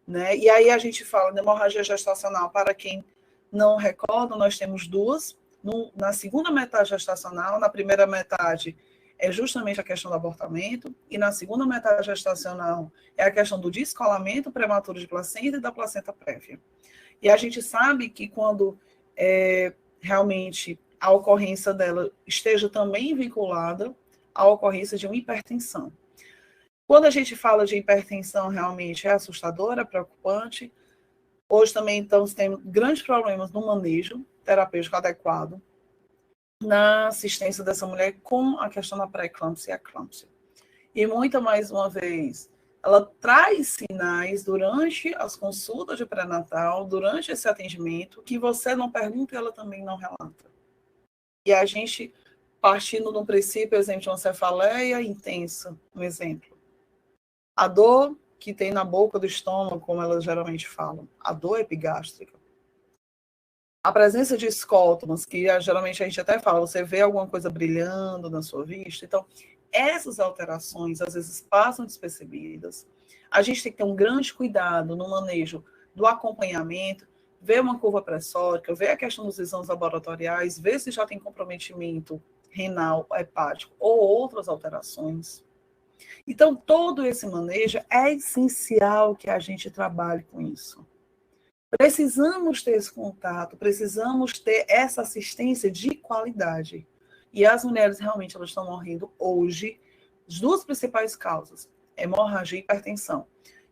né? E aí a gente fala de hemorragia gestacional, para quem não recorda, nós temos duas. Na segunda metade gestacional, na primeira metade é justamente a questão do abortamento, e na segunda metade gestacional é a questão do descolamento prematuro de placenta e da placenta prévia. E a gente sabe que quando realmente a ocorrência dela esteja também vinculada à ocorrência de uma hipertensão. Quando a gente fala de hipertensão, realmente é assustadora, é preocupante. Hoje também, então, temos grandes problemas no manejo terapêutico adequado, na assistência dessa mulher com a questão da pré-eclâmpsia e eclâmpsia. E, muito mais uma vez, ela traz sinais durante as consultas de pré-natal, durante esse atendimento, que você não pergunta e ela também não relata. E a gente, partindo do princípio, exemplo, de uma cefaleia intensa, um exemplo. A dor que tem na boca do estômago, como elas geralmente falam, a dor epigástrica. A presença de escótomas, que geralmente a gente até fala, você vê alguma coisa brilhando na sua vista. Então, essas alterações, às vezes, passam despercebidas. A gente tem que ter um grande cuidado no manejo do acompanhamento, ver uma curva pressórica, ver a questão dos exames laboratoriais, ver se já tem comprometimento renal, hepático ou outras alterações. Então, todo esse manejo é essencial que a gente trabalhe com isso. Precisamos ter esse contato, precisamos ter essa assistência de qualidade. E as mulheres realmente elas estão morrendo hoje, as duas principais causas, hemorragia e hipertensão.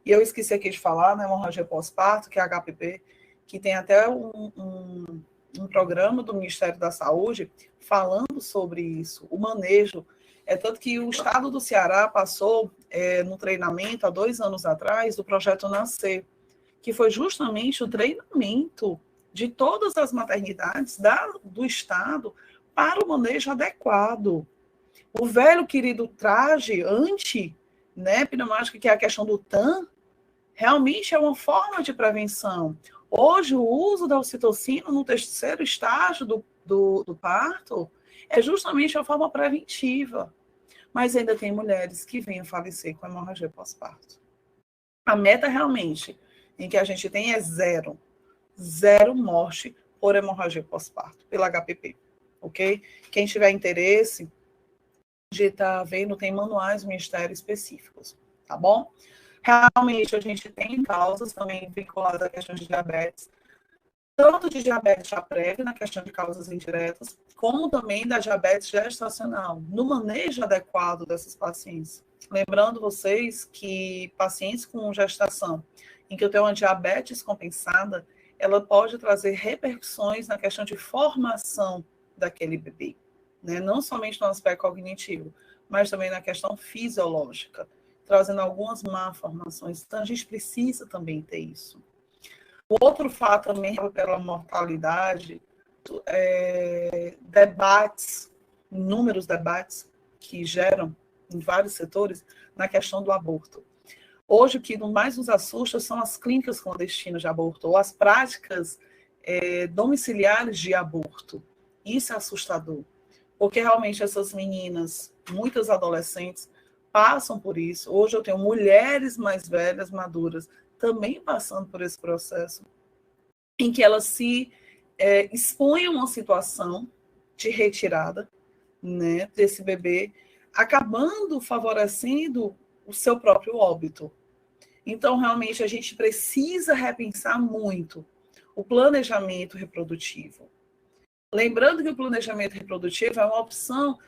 E eu esqueci aqui de falar, né, hemorragia pós-parto, que é a HPP, que tem até um programa do Ministério da Saúde falando sobre isso, o manejo. É tanto que o estado do Ceará passou no treinamento, há 2 anos atrás, do projeto Nascer, que foi justamente o treinamento de todas as maternidades do estado para o manejo adequado. O velho querido traje pneumático, que é a questão do TAM, realmente é uma forma de prevenção. Hoje, o uso da ocitocina no terceiro estágio do parto é justamente a forma preventiva. Mas ainda tem mulheres que vêm a falecer com hemorragia pós-parto. A meta realmente em que a gente tem é zero morte por hemorragia pós-parto, pela HPP, ok? Quem tiver interesse de estar vendo, tem manuais do Ministério específicos, tá bom? Realmente, a gente tem causas também vinculadas à questão de diabetes, tanto de diabetes já prévia, na questão de causas indiretas, como também da diabetes gestacional, no manejo adequado dessas pacientes. Lembrando vocês que pacientes com gestação, em que eu tenho uma diabetes compensada, ela pode trazer repercussões na questão de formação daquele bebê, né? Não somente no aspecto cognitivo, mas também na questão fisiológica, trazendo algumas malformações. Então, a gente precisa também ter isso. O outro fato também pela mortalidade, inúmeros debates que geram em vários setores na questão do aborto. Hoje, o que mais nos assusta são as clínicas clandestinas de aborto, ou as práticas domiciliares de aborto. Isso é assustador, porque realmente essas meninas, muitas adolescentes, passam por isso. Hoje eu tenho mulheres mais velhas, maduras, também passando por esse processo, em que elas se expõem a uma situação de retirada, né, desse bebê, acabando favorecendo o seu próprio óbito. Então, realmente, a gente precisa repensar muito o planejamento reprodutivo. Lembrando que o planejamento reprodutivo é uma opção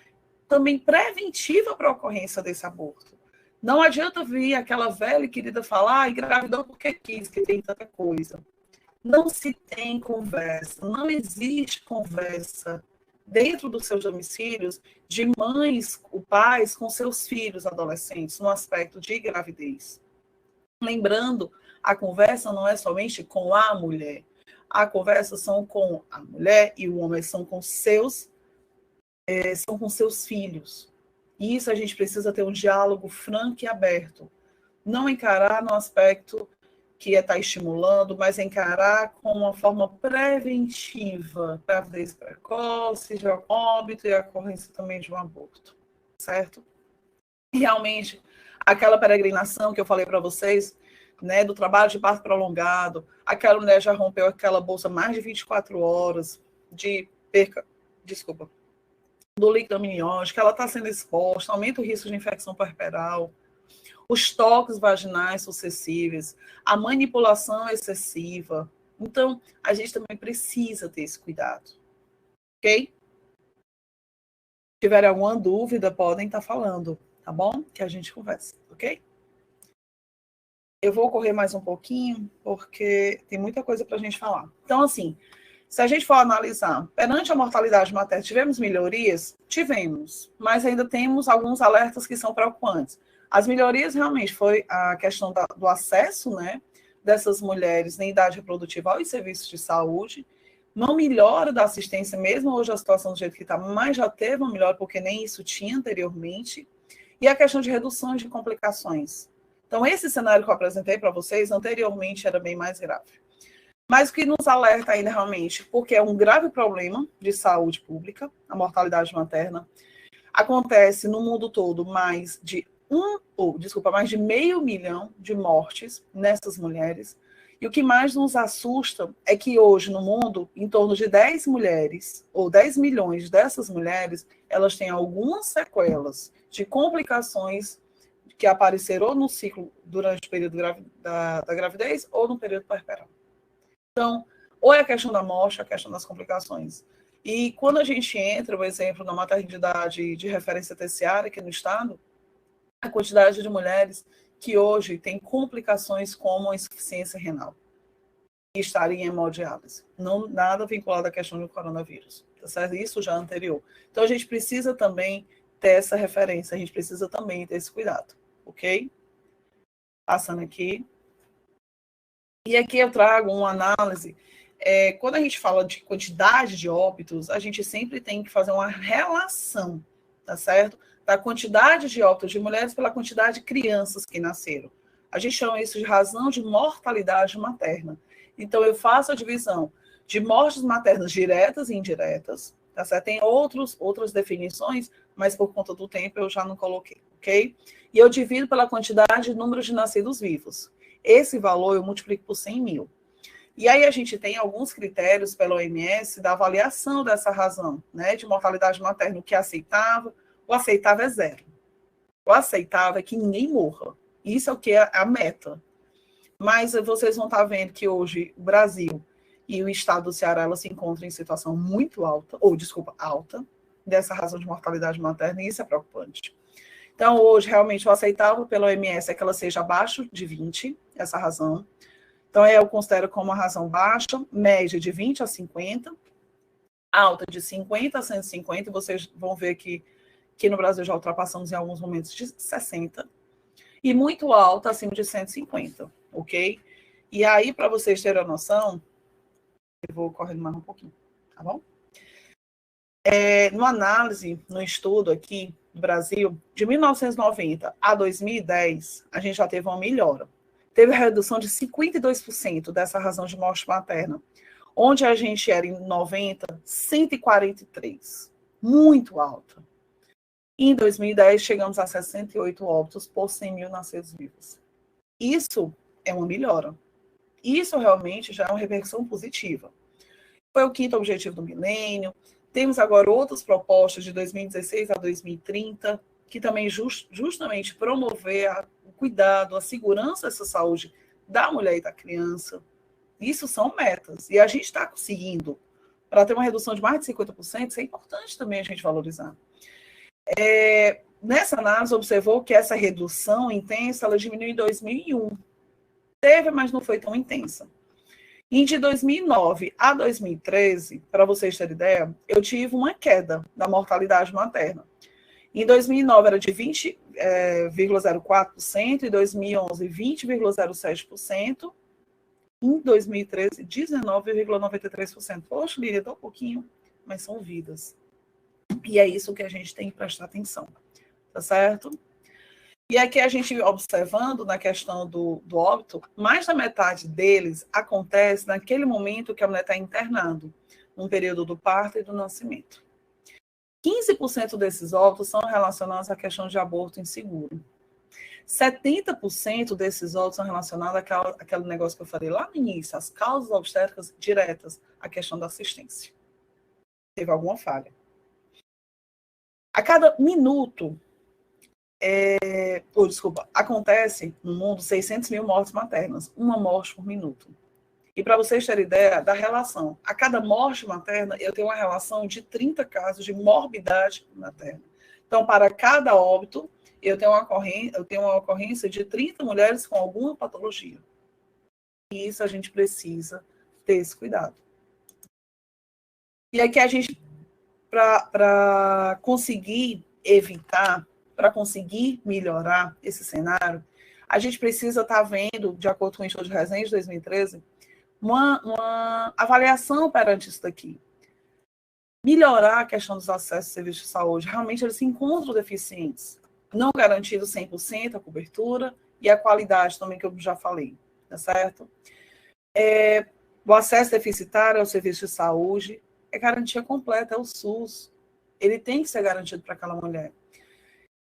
também preventiva para a ocorrência desse aborto. Não adianta vir aquela velha e querida falar, engravidou porque quis, que tem tanta coisa. Não se tem conversa, não existe conversa dentro dos seus domicílios de mães ou pais com seus filhos adolescentes no aspecto de gravidez. Lembrando, a conversa não é somente com a mulher. A conversa são com a mulher e o homem, são com seus filhos. E isso a gente precisa ter um diálogo franco e aberto. Não encarar no aspecto que é estar estimulando, mas encarar como uma forma preventiva, gravidez precoce, de óbito e a ocorrência também de um aborto, certo? E realmente, aquela peregrinação que eu falei para vocês, né, do trabalho de parto prolongado, aquela mulher já rompeu aquela bolsa mais de 24 horas de perca, desculpa, do líquido amniótico, ela está sendo exposta, aumenta o risco de infecção puerperal, os toques vaginais sucessivos, a manipulação excessiva. Então, a gente também precisa ter esse cuidado, ok? Se tiver alguma dúvida, podem estar falando, tá bom? Que a gente conversa, ok? Eu vou correr mais um pouquinho, porque tem muita coisa para a gente falar. Então, assim, se a gente for analisar, perante a mortalidade materna, tivemos melhorias? Tivemos, mas ainda temos alguns alertas que são preocupantes. As melhorias realmente foi a questão do acesso, né, dessas mulheres em idade reprodutiva aos serviços de saúde, não melhora da assistência, mesmo hoje a situação do jeito que está, mas já teve uma melhora, porque nem isso tinha anteriormente, e a questão de redução de complicações. Então, esse cenário que eu apresentei para vocês anteriormente era bem mais grave. Mas o que nos alerta ainda realmente, porque é um grave problema de saúde pública, a mortalidade materna, acontece no mundo todo mais de mais de 500 mil de mortes nessas mulheres. E o que mais nos assusta é que hoje no mundo, em torno de 10 mulheres, ou 10 milhões dessas mulheres, elas têm algumas sequelas de complicações que apareceram ou no ciclo durante o período da gravidez ou no período puerperal. Então, ou é a questão da morte, a questão das complicações. E quando a gente entra, por exemplo, na maternidade de referência terciária aqui no estado, a quantidade de mulheres que hoje têm complicações como a insuficiência renal e estarem em hemodiálise. Não nada vinculado à questão do coronavírus. Tá certo? Isso já é anterior. Então, a gente precisa também ter essa referência, a gente precisa também ter esse cuidado, ok? Passando aqui. E aqui eu trago uma análise. Quando a gente fala de quantidade de óbitos, a gente sempre tem que fazer uma relação, tá certo? Da quantidade de óbitos de mulheres pela quantidade de crianças que nasceram. A gente chama isso de razão de mortalidade materna. Então, eu faço a divisão de mortes maternas diretas e indiretas, tá certo? Tem outras definições, mas por conta do tempo eu já não coloquei, ok? E eu divido pela quantidade de número de nascidos vivos. Esse valor eu multiplico por 100 mil. E aí a gente tem alguns critérios pela OMS da avaliação dessa razão, né, de mortalidade materna, o que é aceitável. O aceitável é 0. O aceitável é que ninguém morra. Isso é o que é a meta. Mas vocês vão estar vendo que hoje o Brasil e o estado do Ceará ela se encontram em situação muito alta, alta, dessa razão de mortalidade materna, e isso é preocupante. Então, hoje, realmente, o aceitável pela OMS é que ela seja abaixo de 20, essa razão. Então, eu considero como uma razão baixa, média de 20 a 50, alta de 50 a 150, vocês vão ver que no Brasil já ultrapassamos em alguns momentos de 60, e muito alta, acima de 150, ok? E aí, para vocês terem a noção, eu vou correndo mais um pouquinho, tá bom? No análise, no estudo aqui, do Brasil, de 1990 a 2010, a gente já teve uma melhora. Teve a redução de 52% dessa razão de morte materna, onde a gente era em 90, 143, muito alta. E em 2010, chegamos a 68 óbitos por 100 mil nascidos vivos. Isso é uma melhora. Isso realmente já é uma repercussão positiva. Foi o 5º objetivo do milênio. Temos agora outras propostas de 2016 a 2030, que também justamente promover o cuidado, a segurança dessa saúde da mulher e da criança. Isso são metas. E a gente está conseguindo. Para ter uma redução de mais de 50%, isso é importante também a gente valorizar. Nessa análise, observou que essa redução intensa ela diminuiu em 2001. Teve, mas não foi tão intensa. E de 2009 a 2013, para vocês terem ideia, eu tive uma queda da mortalidade materna. Em 2009 era de 20,04%, em 2011 20,07%, em 2013 19,93%. Poxa, Lília, dá um pouquinho, mas são vidas. E é isso que a gente tem que prestar atenção, tá certo? E aqui a gente observando na questão do óbito, mais da metade deles acontece naquele momento que a mulher está internando, no período do parto e do nascimento. 15% desses óbitos são relacionados à questão de aborto inseguro. 70% desses óbitos são relacionados àquele negócio que eu falei lá no início, as causas obstétricas diretas, à questão da assistência. Teve alguma falha. A cada minuto, acontece no mundo 600 mil mortes maternas, uma morte por minuto. E para vocês terem ideia da relação, a cada morte materna, eu tenho uma relação de 30 casos de morbidade materna. Então, para cada óbito, eu tenho uma ocorrência de 30 mulheres com alguma patologia. E isso a gente precisa ter esse cuidado. E aqui a gente, para conseguir evitar, para conseguir melhorar esse cenário, a gente precisa estar vendo, de acordo com o Instituto de Resenha de 2013, uma avaliação perante isso daqui. Melhorar a questão dos acessos a serviços de saúde. Realmente eles se encontram deficientes. Não garantido 100% a cobertura e a qualidade também, que eu já falei. Tá certo? O acesso deficitário ao serviço de saúde é garantia completa, é o SUS. Ele tem que ser garantido para aquela mulher.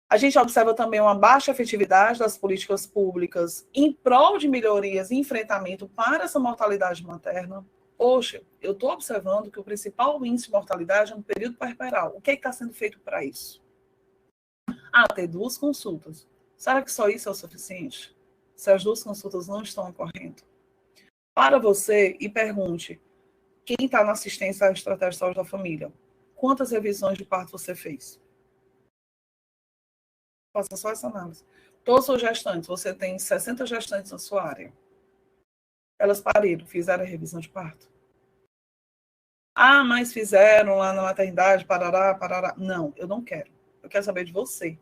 A gente observa também uma baixa efetividade das políticas públicas em prol de melhorias e enfrentamento para essa mortalidade materna. Poxa, eu estou observando que o principal índice de mortalidade é no período puerperal. O que está sendo feito para isso? Ter 2 consultas. Será que só isso é o suficiente? Se as 2 consultas não estão ocorrendo? Para você e pergunte, quem está na assistência à estratégia de saúde da família, quantas revisões de parto você fez? Faça só essa análise. Todos os gestantes, você tem 60 gestantes na sua área. Elas pariram, fizeram a revisão de parto. Mas fizeram lá na maternidade, parará, parará. Não, eu não quero. Eu quero saber de você.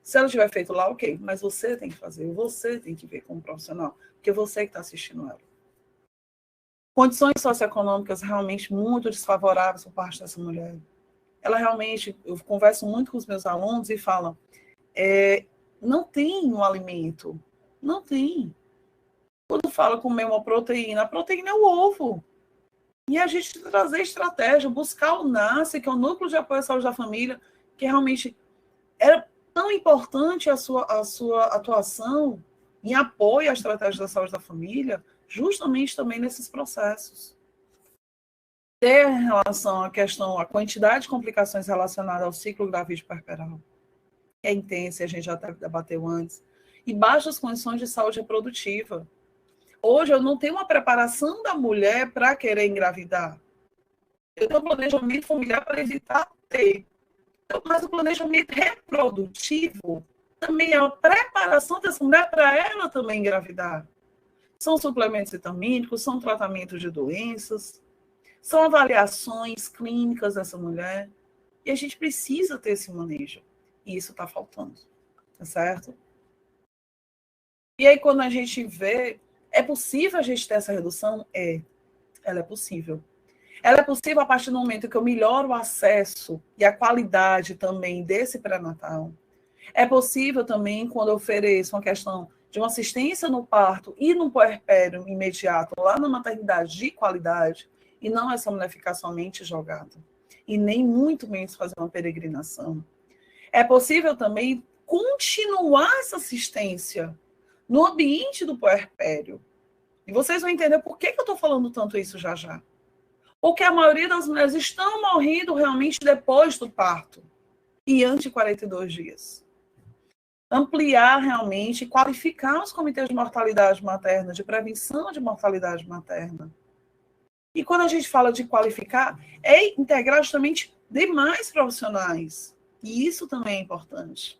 Se ela tiver feito lá, ok. Mas você tem que fazer, você tem que ver como profissional. Porque você que está assistindo ela. Condições socioeconômicas realmente muito desfavoráveis por parte dessa mulher. Ela realmente, eu converso muito com os meus alunos e falam, não tem um alimento. Não tem. Quando fala comer uma proteína, a proteína é o ovo. E a gente trazer estratégia, buscar o NACE, que é o Núcleo de Apoio à Saúde da Família, que realmente era tão importante a sua atuação em apoio à estratégia da saúde da família, justamente também nesses processos. Ter em relação à questão, a quantidade de complicações relacionadas ao ciclo gravídico puerperal, é intensa, a gente já debateu antes, e baixas condições de saúde reprodutiva. Hoje eu não tenho uma preparação da mulher para querer engravidar. Eu tenho um planejamento familiar para evitar ter. Mas o planejamento reprodutivo também é a preparação dessa mulher para ela também engravidar. São suplementos vitamínicos, são tratamentos de doenças, são avaliações clínicas dessa mulher. E a gente precisa ter esse manejo. E isso está faltando. Tá certo? E aí, quando a gente vê, é possível a gente ter essa redução? Ela é possível. Ela é possível a partir do momento que eu melhoro o acesso e a qualidade também desse pré-natal. É possível também quando eu ofereço uma questão de uma assistência no parto e no puerpério imediato, lá na maternidade de qualidade, e não essa mulher ficar somente jogada. E nem muito menos fazer uma peregrinação. É possível também continuar essa assistência no ambiente do puerpério. E vocês vão entender por que eu estou falando tanto isso já já. Porque a maioria das mulheres estão morrendo realmente depois do parto e antes de 42 dias. Ampliar realmente, qualificar os comitês de mortalidade materna, de prevenção de mortalidade materna. E quando a gente fala de qualificar, é integrar justamente demais profissionais. E isso também é importante.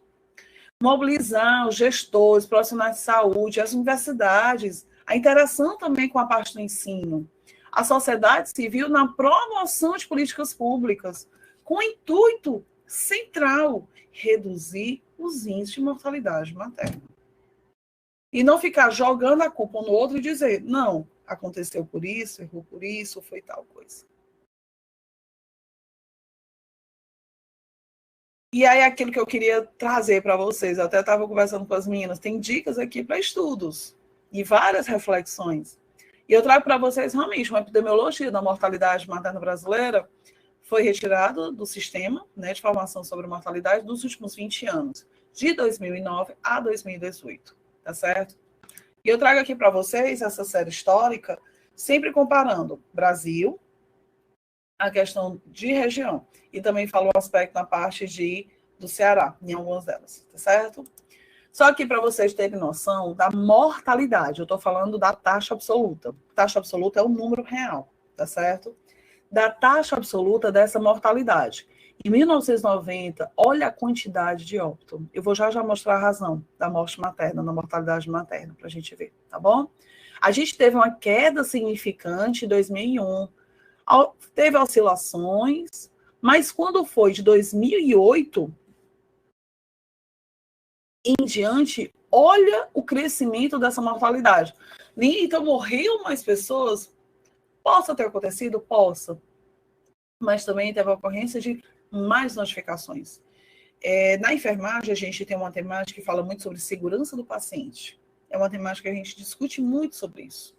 Mobilizar os gestores, profissionais de saúde, as universidades, a interação também com a parte do ensino. A sociedade civil na promoção de políticas públicas, com o intuito central, reduzir os índices de mortalidade materna. E não ficar jogando a culpa um no outro e dizer, não, aconteceu por isso, errou por isso, foi tal coisa. E aí, aquilo que eu queria trazer para vocês, eu até estava conversando com as meninas, tem dicas aqui para estudos e várias reflexões. E eu trago para vocês realmente uma epidemiologia da mortalidade materna brasileira foi retirada do sistema, né, de formação sobre mortalidade dos últimos 20 anos, de 2009 a 2018, tá certo? E eu trago aqui para vocês essa série histórica, sempre comparando Brasil, a questão de região, e também falo o aspecto na parte do Ceará, em algumas delas, tá certo? Só que para vocês terem noção da mortalidade, eu estou falando da taxa absoluta. Taxa absoluta é o número real, tá certo? Da taxa absoluta dessa mortalidade. Em 1990, olha a quantidade de óbito. Eu vou já mostrar a razão da morte materna, da mortalidade materna, para a gente ver, tá bom? A gente teve uma queda significante em 2001, teve oscilações, mas quando foi de 2008 em diante, olha o crescimento dessa mortalidade. Então, morriam mais pessoas? Possa ter acontecido? Possa. Mas também teve a ocorrência de mais notificações. Na enfermagem, a gente tem uma temática que fala muito sobre segurança do paciente. É uma temática que a gente discute muito sobre isso.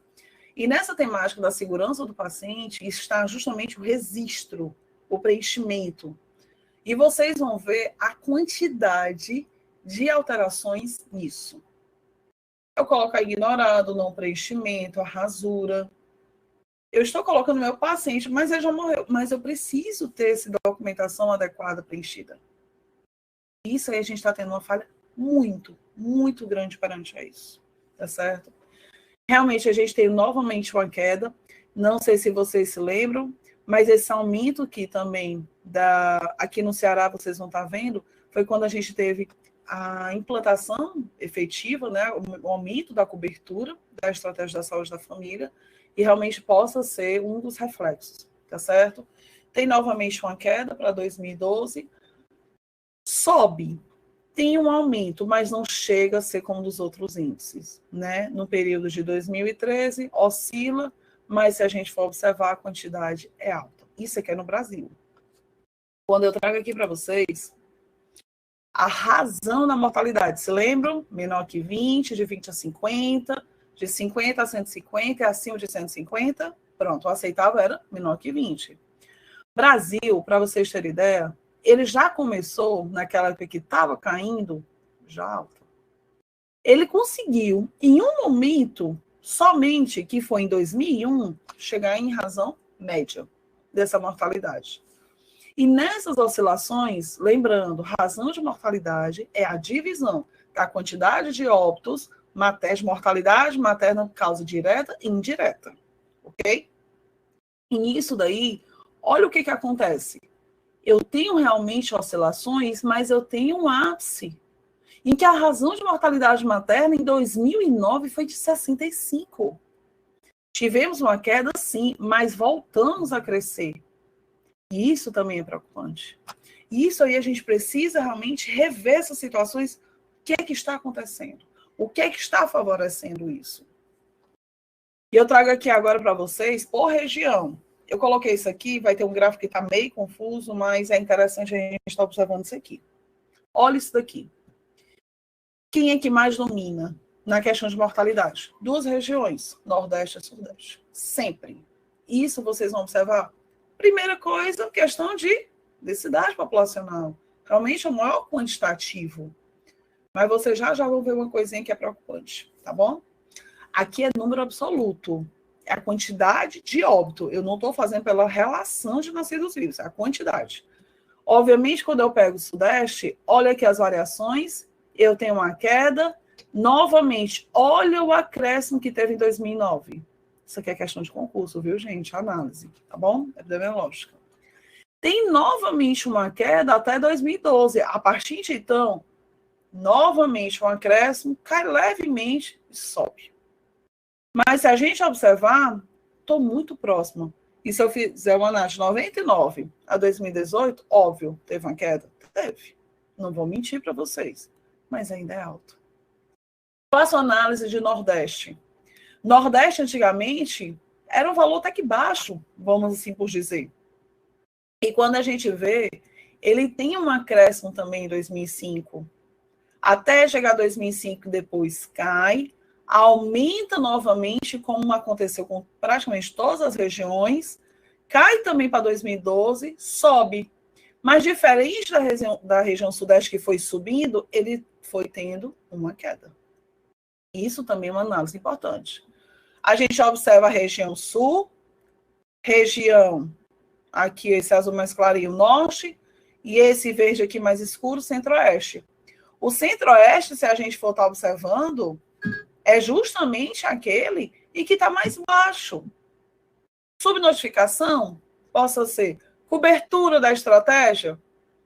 E nessa temática da segurança do paciente está justamente o registro, o preenchimento. E vocês vão ver a quantidade de alterações nisso. Eu coloco a ignorado, não preenchimento, a rasura. Eu estou colocando meu paciente, mas ele já morreu. Mas eu preciso ter essa documentação adequada, preenchida. Isso aí a gente está tendo uma falha muito, muito grande perante a isso. Tá certo? Realmente a gente tem novamente uma queda. Não sei se vocês se lembram, mas esse aumento aqui também, aqui no Ceará, vocês vão estar vendo, foi quando a gente teve a implantação efetiva, né, o aumento da cobertura da estratégia da saúde da família, e realmente possa ser um dos reflexos, tá certo? Tem novamente uma queda para 2012, sobe, tem um aumento, mas não chega a ser como dos outros índices, né? No período de 2013, oscila, mas se a gente for observar, a quantidade é alta. Isso aqui é no Brasil. Quando eu trago aqui para vocês a razão da mortalidade, se lembram? Menor que 20, de 20 a 50, de 50 a 150 e acima de 150, pronto, o aceitável era menor que 20. Brasil, para vocês terem ideia, ele já começou, naquela época que estava caindo, já alto. Ele conseguiu, em um momento, somente, que foi em 2001, chegar em razão média dessa mortalidade. E nessas oscilações, lembrando, razão de mortalidade é a divisão da quantidade de óbitos, mortalidade materna, causa direta e indireta, ok? E nisso daí, olha o que acontece. Eu tenho realmente oscilações, mas eu tenho um ápice, em que a razão de mortalidade materna em 2009 foi de 65. Tivemos uma queda, sim, mas voltamos a crescer. E isso também é preocupante. E isso aí a gente precisa realmente rever essas situações. O que é que está acontecendo? O que é que está favorecendo isso? E eu trago aqui agora para vocês, por região. Eu coloquei isso aqui, vai ter um gráfico que está meio confuso, mas é interessante a gente estar observando isso aqui. Olha isso daqui. Quem é que mais domina na questão de mortalidade? Duas regiões, Nordeste e Sudeste. Sempre. Isso vocês vão observar. Primeira coisa, questão de densidade populacional. Realmente é o maior quantitativo. Mas vocês já vão ver uma coisinha que é preocupante, tá bom? Aqui é número absoluto. É a quantidade de óbito. Eu não estou fazendo pela relação de nascidos vivos, é a quantidade. Obviamente, quando eu pego o Sudeste, olha aqui as variações, eu tenho uma queda. Novamente, olha o acréscimo que teve em 2009. Isso aqui é questão de concurso, viu, gente? Análise, tá bom? Epidemiológica. Tem novamente uma queda até 2012. A partir de então, novamente um acréscimo, cai levemente e sobe. Mas se a gente observar, estou muito próximo. E se eu fizer uma análise de 99 a 2018, óbvio, teve uma queda? Teve. Não vou mentir para vocês, mas ainda é alto. Faço análise de Nordeste. Nordeste, antigamente, era um valor até que baixo, vamos assim por dizer. E quando a gente vê, ele tem um acréscimo também em 2005. Até chegar a 2005, depois cai, aumenta novamente, como aconteceu com praticamente todas as regiões, cai também para 2012, sobe. Mas diferente da região sudeste, que foi subindo, ele foi tendo uma queda. Isso também é uma análise importante. A gente observa a região sul, região, aqui esse azul mais clarinho, norte, e esse verde aqui mais escuro, centro-oeste. O centro-oeste, se a gente for estar observando, é justamente aquele em que está mais baixo. Subnotificação, possa ser cobertura da estratégia,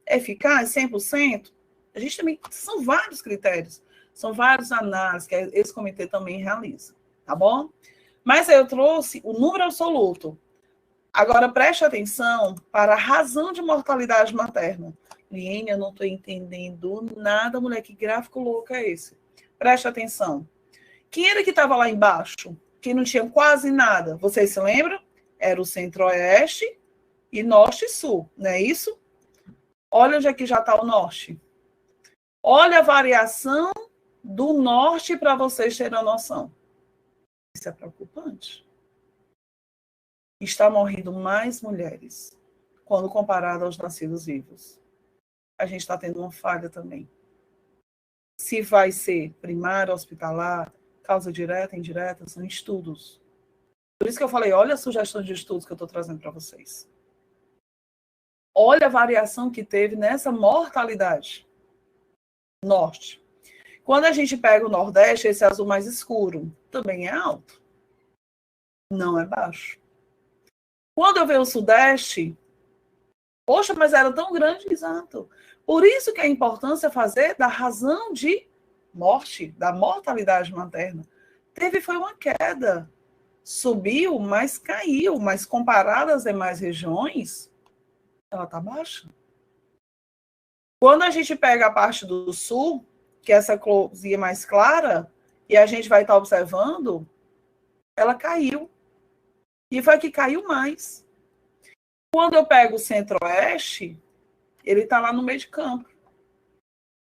eficaz, 100%. A gente também, são vários critérios, são várias análises que esse comitê também realiza, tá bom? Mas eu trouxe o número absoluto. Agora, preste atenção para a razão de mortalidade materna. Liene, eu não estou entendendo nada, mulher, que gráfico louco é esse? Preste atenção. Quem era que estava lá embaixo? Que não tinha quase nada. Vocês se lembram? Era o centro-oeste e norte e sul, não é isso? Olha onde é que já está o norte. Olha a variação do norte para vocês terem a noção. Isso é preocupante. Está morrendo mais mulheres quando comparado aos nascidos vivos. A gente está tendo uma falha também. Se vai ser primário, hospitalar, causa direta, indireta, são estudos. Por isso que eu falei, olha a sugestão de estudos que eu estou trazendo para vocês. Olha a variação que teve nessa mortalidade. Norte. Quando a gente pega o Nordeste, esse azul mais escuro, também é alto. Não é baixo. Quando eu vejo o Sudeste, poxa, mas era tão grande, exato. Por isso que a importância é fazer da razão de morte, da mortalidade materna. Foi uma queda. Subiu, mas caiu. Mas comparado às demais regiões, ela está baixa. Quando a gente pega a parte do sul, que é essa corzinha mais clara, e a gente vai estar observando, ela caiu. E foi que caiu mais. Quando eu pego o centro-oeste, ele está lá no meio de campo.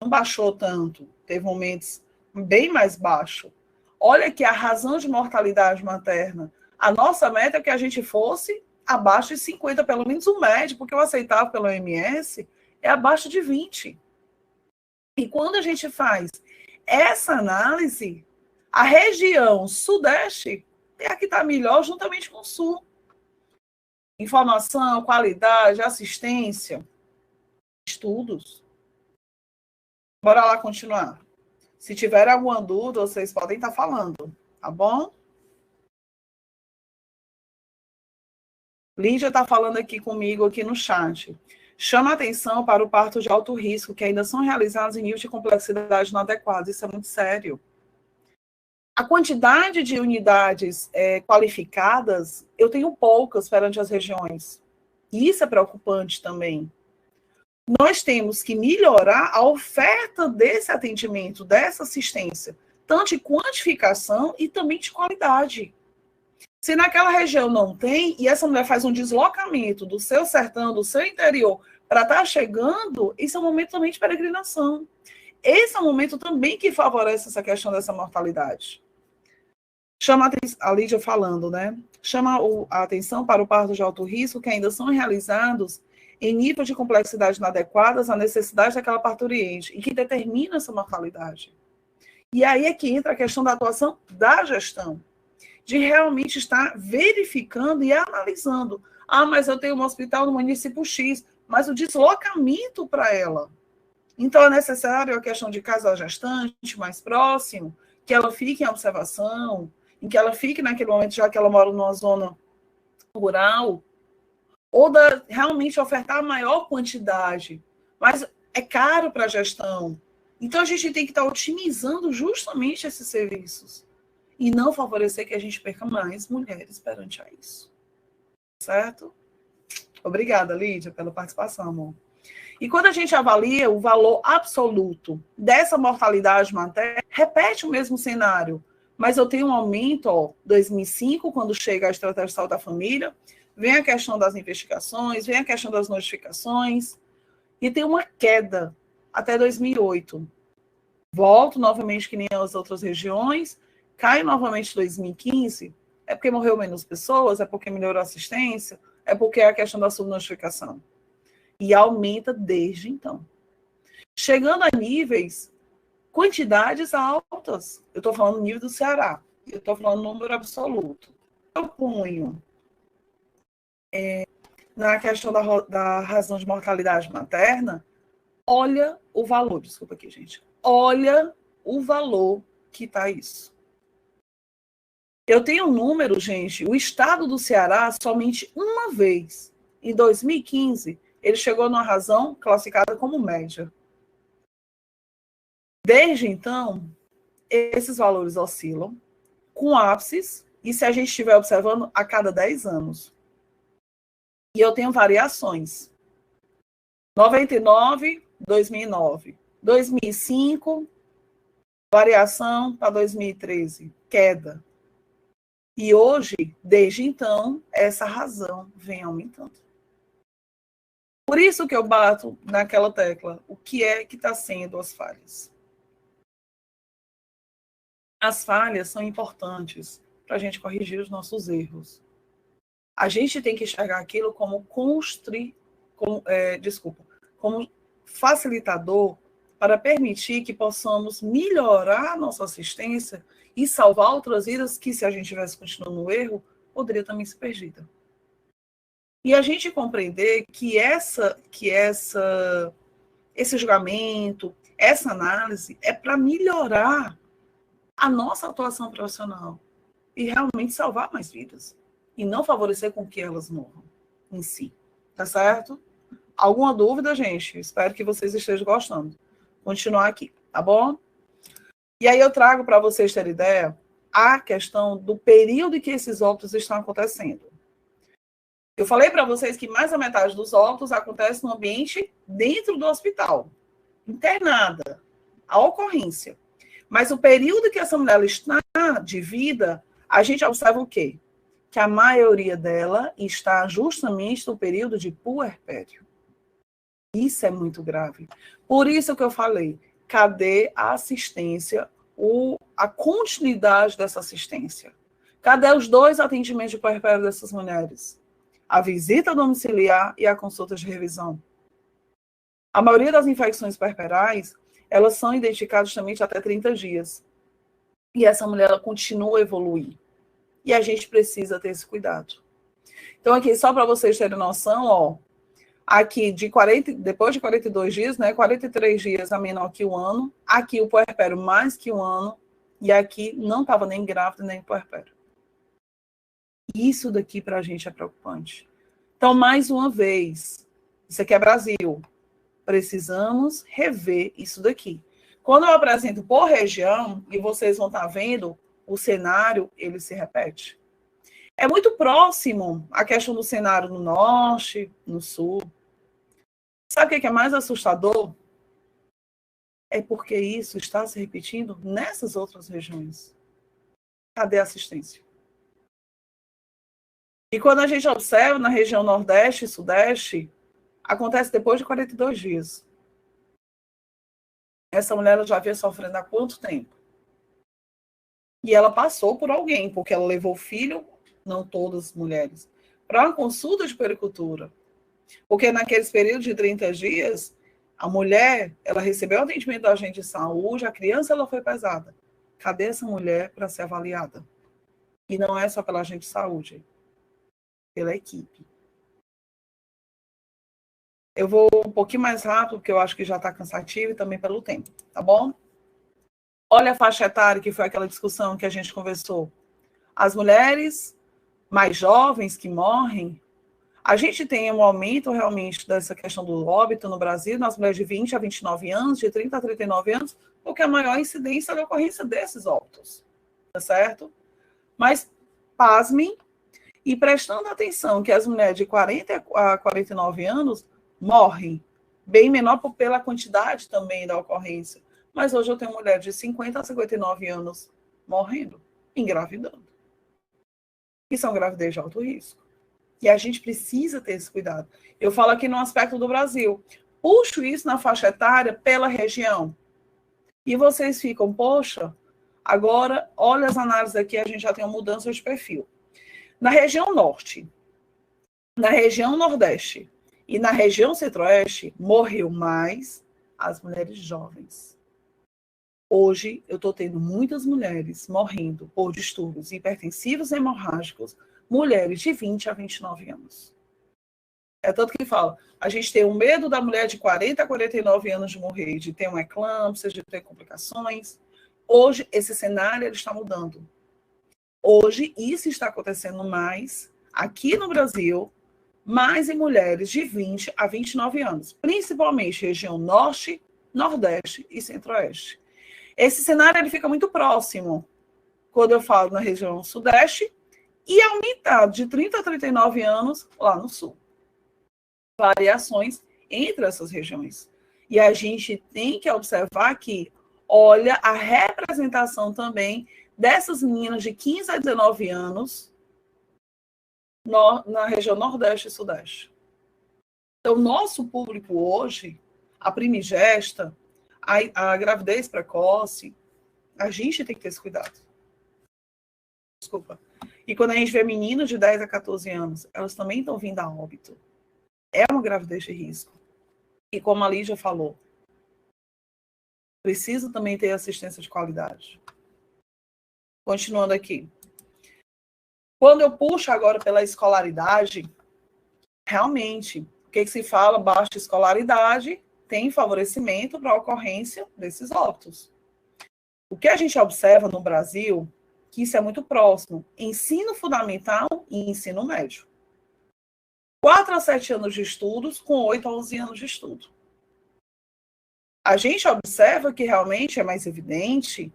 Não baixou tanto. Teve momentos bem mais baixos. Olha que a razão de mortalidade materna. A nossa meta é que a gente fosse abaixo de 50, pelo menos o médio, porque o aceitável pelo OMS é abaixo de 20. E quando a gente faz essa análise, a região sudeste é a que está melhor juntamente com o sul. Informação, qualidade, assistência, estudos. Bora lá continuar. Se tiver alguma dúvida, vocês podem estar falando, tá bom? Lídia está falando aqui comigo, aqui no chat. Chama atenção para o parto de alto risco, que ainda são realizados em nível de complexidade inadequado. Isso é muito sério. A quantidade de unidades qualificadas, eu tenho poucas perante as regiões. E isso é preocupante também. Nós temos que melhorar a oferta desse atendimento, dessa assistência, tanto de quantificação e também de qualidade. Se naquela região não tem, e essa mulher faz um deslocamento do seu sertão, do seu interior, para estar chegando, isso é um momento também de peregrinação. Esse é um momento também que favorece essa questão dessa mortalidade. Chama a Lídia falando, né? Chama a atenção para o parto de alto risco, que ainda são realizados em nível de complexidade inadequadas à necessidade daquela parturiente, e que determina essa mortalidade. E aí é que entra a questão da atuação da gestão, de realmente estar verificando e analisando. Ah, mas eu tenho um hospital no município X, mas o deslocamento para ela. Então, é necessário a questão de casal gestante mais próximo, que ela fique em observação, em que ela fique naquele momento, já que ela mora numa zona rural, ou realmente ofertar a maior quantidade. Mas é caro para a gestão. Então, a gente tem que estar otimizando justamente esses serviços e não favorecer que a gente perca mais mulheres perante a isso. Certo? Obrigada, Lídia, pela participação, amor. E quando a gente avalia o valor absoluto dessa mortalidade materna, repete o mesmo cenário, mas eu tenho um aumento, 2005, quando chega a estratégia de saúde da família, vem a questão das investigações, vem a questão das notificações, e tem uma queda até 2008. Volto novamente, que nem as outras regiões, cai novamente em 2015, é porque morreu menos pessoas, é porque melhorou a assistência, é porque é a questão da subnotificação. E aumenta desde então. Chegando a níveis, quantidades altas. Eu estou falando no nível do Ceará, eu estou falando no número absoluto. Eu ponho na questão da razão de mortalidade materna, olha o valor, desculpa aqui, gente. Olha o valor que está isso. Eu tenho um número, gente, o estado do Ceará, somente uma vez, em 2015, ele chegou numa razão classificada como média. Desde então, esses valores oscilam, com ápices, e se a gente estiver observando, a cada 10 anos. E eu tenho variações. 99, 2009. 2005, variação para 2013, queda. E hoje, desde então, essa razão vem aumentando. Por isso que eu bato naquela tecla. O que é que está sendo as falhas? As falhas são importantes para a gente corrigir os nossos erros. A gente tem que enxergar aquilo como como facilitador para permitir que possamos melhorar a nossa assistência e salvar outras vidas que, se a gente tivesse continuando no erro, poderia também ser perdida. E a gente compreender que esse julgamento, essa análise é para melhorar a nossa atuação profissional e realmente salvar mais vidas e não favorecer com que elas morram em si. Tá certo? Alguma dúvida, gente? Espero que vocês estejam gostando. Continuar aqui, tá bom? E aí eu trago para vocês terem ideia a questão do período em que esses óbitos estão acontecendo. Eu falei para vocês que mais da metade dos óbitos acontece no ambiente dentro do hospital, internada, a ocorrência. Mas o período que essa mulher está de vida, a gente observa o quê? Que a maioria dela está justamente no período de puerpério. Isso é muito grave. Por isso que eu falei, cadê a assistência, a continuidade dessa assistência? Cadê os 2 atendimentos de puerpério dessas mulheres? A visita domiciliar e a consulta de revisão. A maioria das infecções puerperais, elas são identificadas justamente até 30 dias. E essa mulher, ela continua a evoluir. E a gente precisa ter esse cuidado. Então, aqui, só para vocês terem noção, ó, aqui, depois de 42 dias, né, 43 dias a menor que um ano, aqui o puerpério mais que um ano, e aqui não estava nem grávida, nem puerpério. Isso daqui para a gente é preocupante. Então, mais uma vez, isso aqui é Brasil. Precisamos rever isso daqui. Quando eu apresento por região, e vocês vão estar vendo, o cenário, ele se repete. É muito próximo a questão do cenário no norte, no sul. Sabe o que é mais assustador? É porque isso está se repetindo nessas outras regiões. Cadê a assistência? E quando a gente observa na região nordeste e sudeste, acontece depois de 42 dias. Essa mulher já havia sofrendo há quanto tempo? E ela passou por alguém, porque ela levou o filho, não todas as mulheres, para uma consulta de puericultura. Porque naqueles períodos de 30 dias, a mulher, ela recebeu o atendimento da agente de saúde, a criança, ela foi pesada. Cadê essa mulher para ser avaliada? E não é só pela agente de saúde, pela equipe. Eu vou um pouquinho mais rápido, porque eu acho que já está cansativo, e também pelo tempo, tá bom? Olha a faixa etária, que foi aquela discussão que a gente conversou. As mulheres mais jovens que morrem, a gente tem um aumento realmente dessa questão do óbito no Brasil, nas mulheres de 20 a 29 anos, de 30 a 39 anos, porque a maior incidência da ocorrência desses óbitos, tá certo? Mas, pasmem, e prestando atenção que as mulheres de 40 a 49 anos morrem, bem menor pela quantidade também da ocorrência. Mas hoje eu tenho mulher de 50 a 59 anos morrendo, engravidando. E são gravidez de alto risco. E a gente precisa ter esse cuidado. Eu falo aqui no aspecto do Brasil. Puxo isso na faixa etária pela região. E vocês ficam, poxa, agora, olha as análises aqui, a gente já tem uma mudança de perfil. Na região norte, na região nordeste e na região centro-oeste, morreu mais as mulheres jovens. Hoje, eu estou tendo muitas mulheres morrendo por distúrbios hipertensivos e hemorrágicos, mulheres de 20 a 29 anos. É tanto que fala, a gente tem o medo da mulher de 40 a 49 anos de morrer, de ter uma eclâmpsia, de ter complicações. Hoje, esse cenário ele está mudando. Hoje, isso está acontecendo mais aqui no Brasil, mais em mulheres de 20 a 29 anos, principalmente região norte, nordeste e centro-oeste. Esse cenário ele fica muito próximo quando eu falo na região sudeste e aumentado de 30 a 39 anos lá no sul. Variações entre essas regiões. E a gente tem que observar que, olha, a representação também dessas meninas de 15 a 19 anos na região nordeste e sudeste. Então, nosso público hoje, a primigesta, a gravidez precoce, a gente tem que ter esse cuidado. Desculpa. E quando a gente vê meninas de 10 a 14 anos, elas também estão vindo a óbito. É uma gravidez de risco. E como a Lídia falou, precisa também ter assistência de qualidade. Continuando aqui. Quando eu puxo agora pela escolaridade, realmente, o que se fala? Baixa escolaridade tem favorecimento para a ocorrência desses óbitos. O que a gente observa no Brasil, que isso é muito próximo, ensino fundamental e ensino médio. 4 a 7 anos de estudos com 8 a 11 anos de estudo. A gente observa que realmente é mais evidente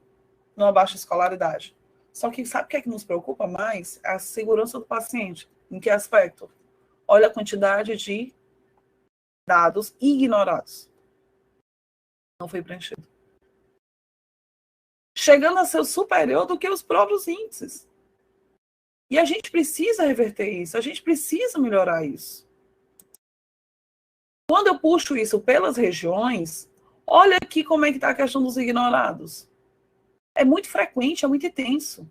numa baixa escolaridade. Só que sabe o que é que nos preocupa mais? A segurança do paciente. Em que aspecto? Olha a quantidade de dados ignorados. Não foi preenchido. Chegando a ser superior do que os próprios índices. E a gente precisa reverter isso, a gente precisa melhorar isso. Quando eu puxo isso pelas regiões, olha aqui como é que está a questão dos ignorados. É muito frequente, é muito intenso.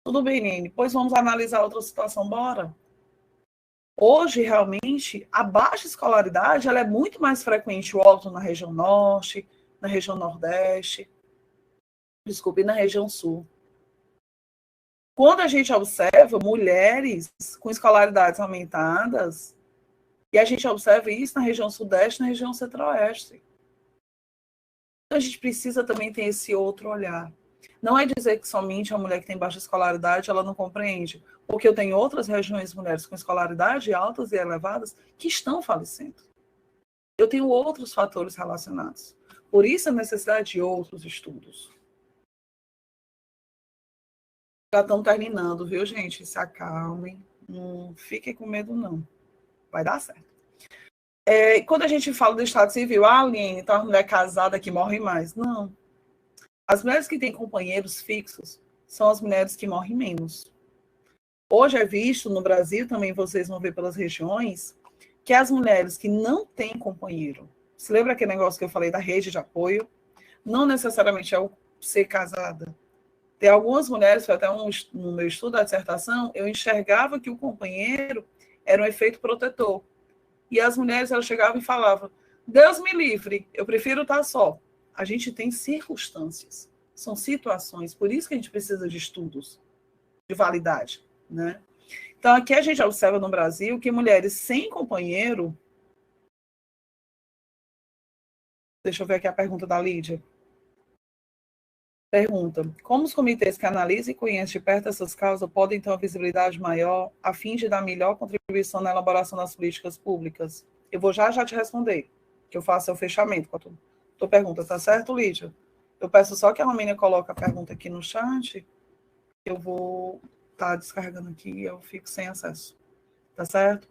Tudo bem, Nene, pois vamos analisar outra situação, bora? Hoje, realmente, a baixa escolaridade ela é muito mais frequente o óbito na região norte, na região nordeste, desculpe, na região sul. Quando a gente observa mulheres com escolaridades aumentadas, e a gente observa isso na região sudeste e na região centro-oeste. Então, a gente precisa também ter esse outro olhar. Não é dizer que somente a mulher que tem baixa escolaridade, ela não compreende, porque eu tenho outras regiões de mulheres com escolaridade altas e elevadas que estão falecendo. Eu tenho outros fatores relacionados. Por isso a necessidade de outros estudos. Já estão terminando, viu, gente? Se acalmem. Não fiquem com medo, não. Vai dar certo. Quando a gente fala do Estado Civil, Aline, então a mulher casada que morre mais. Não. As mulheres que têm companheiros fixos são as mulheres que morrem menos. Hoje é visto no Brasil, também vocês vão ver pelas regiões, que as mulheres que não têm companheiro, se lembra aquele negócio que eu falei da rede de apoio? Não necessariamente é o ser casada. Tem algumas mulheres, foi até no meu estudo da dissertação, eu enxergava que o companheiro era um efeito protetor. E as mulheres, elas chegavam e falavam, Deus me livre, eu prefiro estar só. A gente tem circunstâncias, são situações, por isso que a gente precisa de estudos de validade, né? Então, aqui a gente observa no Brasil que mulheres sem companheiro... Deixa eu ver aqui a pergunta da Lídia. Pergunta, como os comitês que analisam e conhecem de perto essas causas podem ter uma visibilidade maior a fim de dar melhor contribuição na elaboração das políticas públicas? Eu vou já te responder, que eu faço o fechamento com a tua pergunta, tá certo, Lídia? Eu peço só que a Romênia coloque a pergunta aqui no chat, eu vou estar descarregando aqui e eu fico sem acesso, tá certo?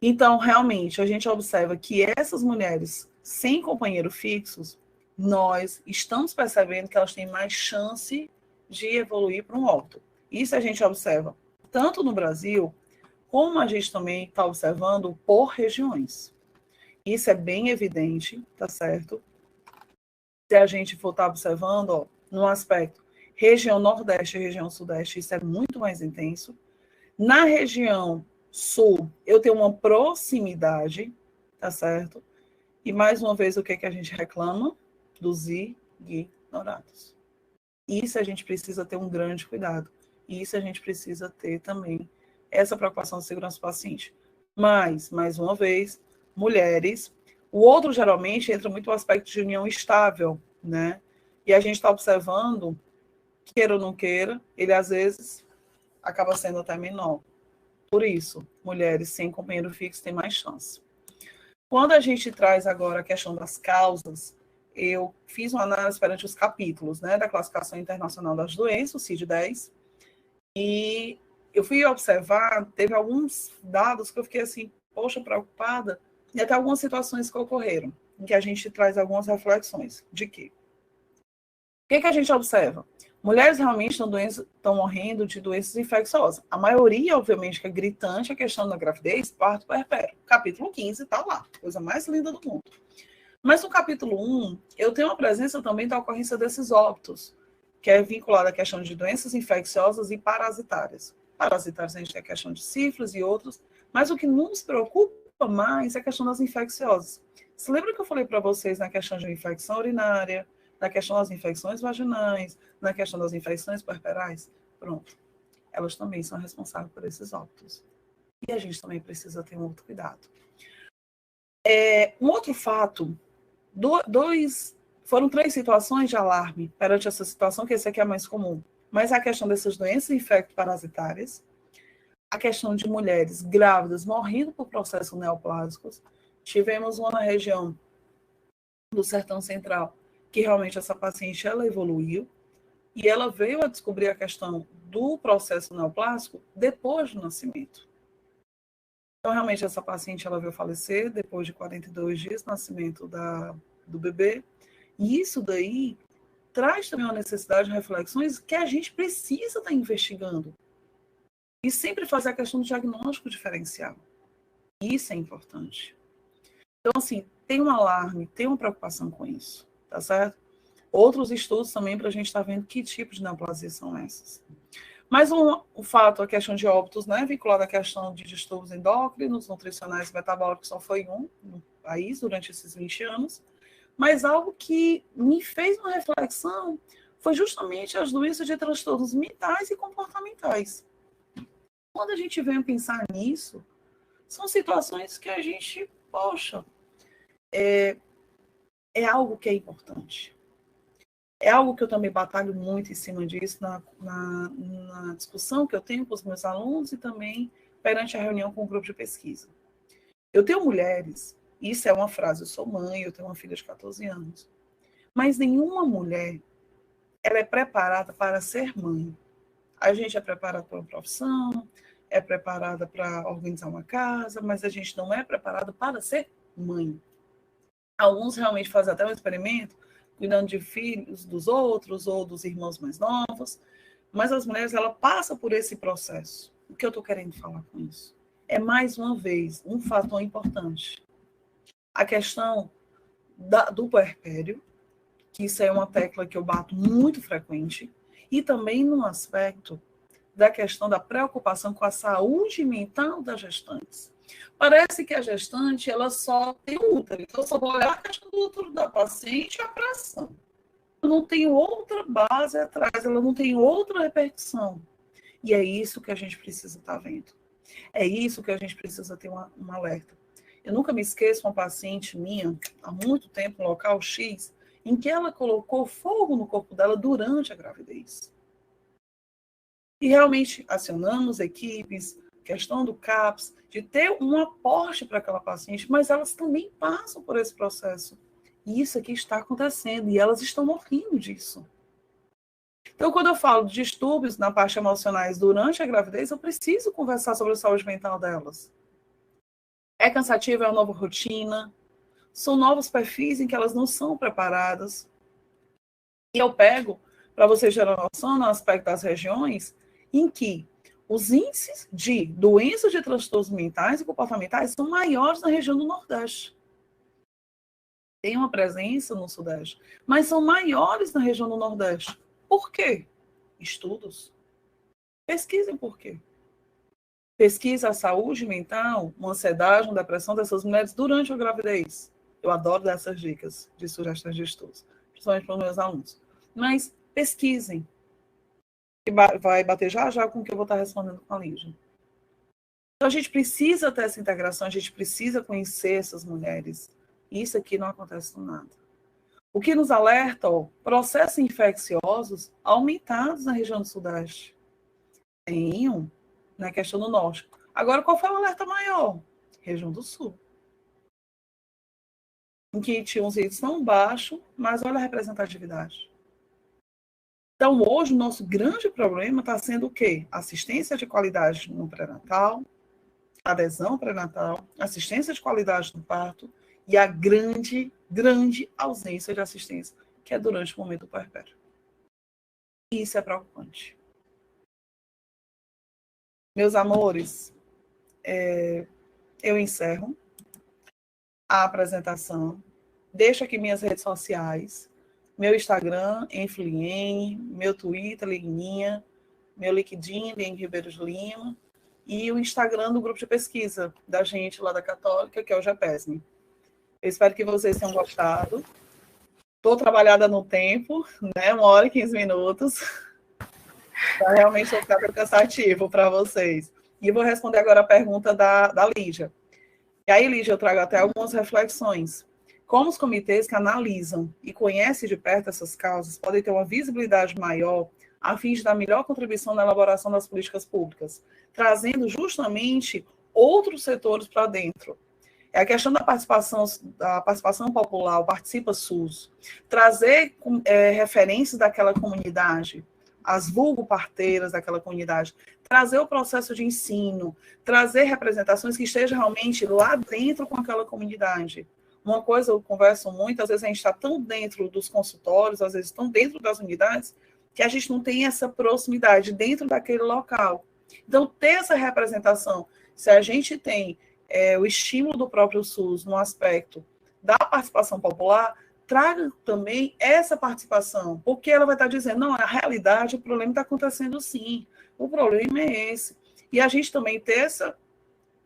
Então, realmente, a gente observa que essas mulheres sem companheiro fixos, nós estamos percebendo que elas têm mais chance de evoluir para um óbito. Isso a gente observa tanto no Brasil, como a gente também está observando por regiões. Isso é bem evidente, tá certo? Se a gente for estar observando, ó, no aspecto região Nordeste e região Sudeste, isso é muito mais intenso. Na região Sul, eu tenho uma proximidade, tá certo? E, mais uma vez, o que, que a gente reclama? Dos ignorados. Isso a gente precisa ter um grande cuidado. Isso a gente precisa ter também essa preocupação de segurança do paciente. Mas, mais uma vez, mulheres. O outro, geralmente, entra muito o aspecto de união estável, né? E a gente está observando, queira ou não queira, ele, às vezes, acaba sendo até menor. Por isso, mulheres sem companheiro fixo têm mais chance. Quando a gente traz agora a questão das causas, eu fiz uma análise perante os capítulos, né, da Classificação Internacional das Doenças, o CID-10, e eu fui observar, teve alguns dados que eu fiquei assim, poxa, preocupada, e até algumas situações que ocorreram, em que a gente traz algumas reflexões. De quê? O que a gente observa? Mulheres realmente estão morrendo de doenças infecciosas. A maioria, obviamente, que é gritante, a questão da gravidez, parto puerpério. Capítulo 15 está lá, coisa mais linda do mundo. Mas no capítulo 1, eu tenho a presença também da ocorrência desses óbitos, que é vinculada à questão de doenças infecciosas e parasitárias. Parasitárias, a gente tem a questão de sífilis e outros, mas o que nos preocupa mais é a questão das infecciosas. Você lembra que eu falei para vocês na questão de infecção urinária, na questão das infecções vaginais, na questão das infecções puerperais? Pronto. Elas também são responsáveis por esses óbitos. E a gente também precisa ter um outro cuidado. Um outro fato, foram 3 situações de alarme perante essa situação, que esse aqui é mais comum. Mas a questão dessas doenças infecto-parasitárias, a questão de mulheres grávidas morrendo por processos neoplásicos. Tivemos uma na região do Sertão Central, que realmente essa paciente ela evoluiu, e ela veio a descobrir a questão do processo neoplásico depois do nascimento. Então, realmente, essa paciente ela veio falecer depois de 42 dias do nascimento do bebê, e isso daí traz também uma necessidade de reflexões que a gente precisa estar investigando. E sempre fazer a questão do diagnóstico diferencial. Isso é importante. Então, assim, tem um alarme, tem uma preocupação com isso, tá certo? Outros estudos também para a gente estar vendo que tipo de neoplasia são essas. Mas o fato, a questão de óbitos, né, vinculada à questão de distúrbios endócrinos, nutricionais e metabólicos, só foi um no país durante esses 20 anos. Mas algo que me fez uma reflexão foi justamente as doenças de transtornos mentais e comportamentais. Quando a gente vem pensar nisso, são situações que a gente, poxa, é algo que é importante. É algo que eu também batalho muito em cima disso na discussão que eu tenho com os meus alunos e também perante a reunião com o grupo de pesquisa. Eu tenho mulheres, isso é uma frase, eu sou mãe, eu tenho uma filha de 14 anos, mas nenhuma mulher ela é preparada para ser mãe. A gente é preparada para uma profissão, é preparada para organizar uma casa, mas a gente não é preparada para ser mãe. Alguns realmente fazem até um experimento, cuidando de filhos dos outros ou dos irmãos mais novos, mas as mulheres elas passam por esse processo. O que eu estou querendo falar com isso? É, mais uma vez, um fator importante. A questão do puerpério, que isso é uma tecla que eu bato muito frequente, e também no aspecto da questão da preocupação com a saúde mental das gestantes. Parece que a gestante ela só tem o útero, então eu só vou olhar a questão do útero da paciente e a pressão. Eu não tenho outra base atrás, ela não tem outra repercussão. E é isso que a gente precisa estar vendo. É isso que a gente precisa ter um alerta. Eu nunca me esqueço uma paciente minha, há muito tempo, no local X, em que ela colocou fogo no corpo dela durante a gravidez. E realmente acionamos equipes, questão do CAPS, de ter um aporte para aquela paciente, mas elas também passam por esse processo. E isso aqui está acontecendo, e elas estão morrendo disso. Então, quando eu falo de distúrbios na parte emocionais durante a gravidez, eu preciso conversar sobre a saúde mental delas. É cansativo, é uma nova rotina, são novos perfis em que elas não são preparadas. E eu pego, para vocês terem noção, no aspecto das regiões, em que os índices de doenças de transtornos mentais e comportamentais são maiores na região do Nordeste. têm uma presença no Sudeste, mas são maiores na região do Nordeste. Por quê? Estudos. Pesquisem por quê. Pesquisa a saúde mental, uma ansiedade, uma depressão dessas mulheres durante a gravidez. Eu adoro dar essas dicas de sugestões de estudos, principalmente para os meus alunos. Mas pesquisem. E vai bater já com o que eu vou estar respondendo com a Lígia. Então, a gente precisa ter essa integração, a gente precisa conhecer essas mulheres. Isso aqui não acontece do nada. O que nos alerta, processos infecciosos aumentados na região do Sudeste. Tenham na questão do Norte. Agora, qual foi o alerta maior? Região do Sul. Em que tinha uns índices tão baixos, mas olha a representatividade. Então, hoje, o nosso grande problema está sendo o quê? Assistência de qualidade no pré-natal, adesão pré-natal, assistência de qualidade no parto e a grande ausência de assistência, que é durante o momento do puerpério. Isso é preocupante. Meus amores, eu encerro a apresentação. Deixo aqui minhas redes sociais, meu Instagram, Enflien, meu Twitter, Ligninha, meu LinkedIn, Liene Ribeiro de Lima, e o Instagram do grupo de pesquisa da gente lá da Católica, que é o GEPESM. Eu espero que vocês tenham gostado. Estou trabalhada no tempo, né? 1 hora e 15 minutos. Para realmente não ficar cansativo para vocês. E vou responder agora a pergunta da Lígia. E aí, Lígia, eu trago até algumas reflexões. Como os comitês que analisam e conhecem de perto essas causas podem ter uma visibilidade maior a fim de dar melhor contribuição na elaboração das políticas públicas, trazendo justamente outros setores para dentro. É a questão da participação popular, o Participa SUS, trazer referências daquela comunidade, as vulgo-parteiras daquela comunidade, trazer o processo de ensino, trazer representações que estejam realmente lá dentro com aquela comunidade. Uma coisa eu converso muito, às vezes a gente está tão dentro dos consultórios, às vezes tão dentro das unidades, que a gente não tem essa proximidade dentro daquele local. Então, ter essa representação, se a gente tem o estímulo do próprio SUS no aspecto da participação popular, traga também essa participação, porque ela vai estar dizendo, não, na realidade o problema está acontecendo sim, o problema é esse. E a gente também ter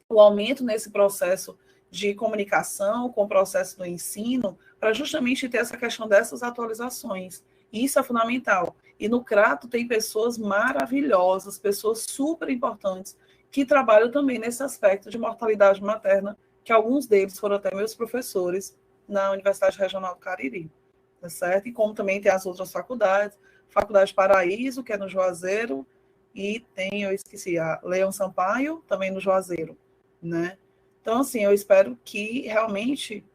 o aumento nesse processo de comunicação com o processo do ensino, para justamente ter essa questão dessas atualizações. Isso é fundamental. E no Crato tem pessoas maravilhosas, pessoas super importantes, que trabalham também nesse aspecto de mortalidade materna, que alguns deles foram até meus professores na Universidade Regional do Cariri, tá certo? E como também tem as outras faculdades, Faculdade Paraíso, que é no Juazeiro, e tem, eu esqueci, a Leão Sampaio, também no Juazeiro, né? Então, assim, eu espero que realmente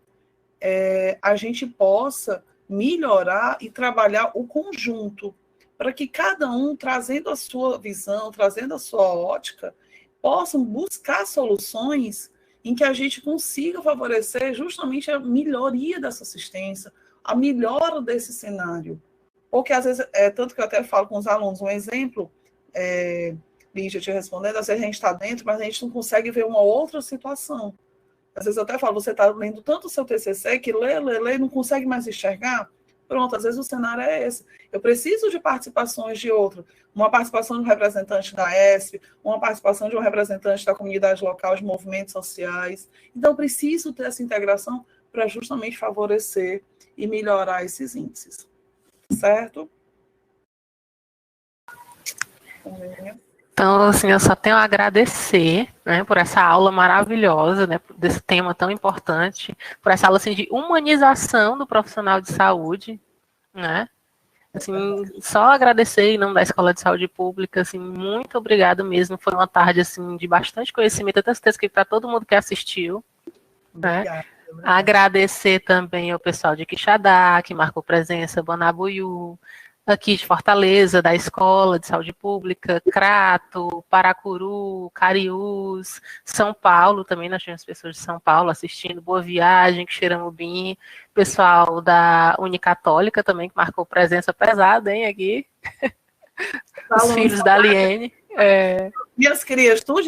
a gente possa melhorar e trabalhar o conjunto, para que cada um, trazendo a sua visão, trazendo a sua ótica, possam buscar soluções em que a gente consiga favorecer justamente a melhoria dessa assistência, a melhora desse cenário. Porque, às vezes, tanto que eu até falo com os alunos, um exemplo, Lígia, te respondendo, às vezes a gente está dentro, mas a gente não consegue ver uma outra situação. Às vezes eu até falo, você está lendo tanto o seu TCC que lê, e não consegue mais enxergar. Pronto, às vezes o cenário é esse. Eu preciso de participações de outro. Uma participação de um representante da ESP, uma participação de um representante da comunidade local, de movimentos sociais. Então, eu preciso ter essa integração para justamente favorecer e melhorar esses índices. Certo? Então, assim, eu só tenho a agradecer, né, por essa aula maravilhosa, né, desse tema tão importante, por essa aula, assim, de humanização do profissional de saúde, né, assim, só agradecer em nome da Escola de Saúde Pública, assim, muito obrigado mesmo, foi uma tarde, assim, de bastante conhecimento, eu tenho certeza que para todo mundo que assistiu, né, obrigada. Agradecer também ao pessoal de Quixadá, que marcou presença, Bonabuiú, aqui de Fortaleza, da Escola de Saúde Pública, Crato, Paracuru, Cariús, São Paulo, também nós tivemos pessoas de São Paulo assistindo, Boa Viagem, Xeramubim, pessoal da Unicatólica também, que marcou presença pesada, hein, aqui, os filhos da Liene. Minhas crias, tudo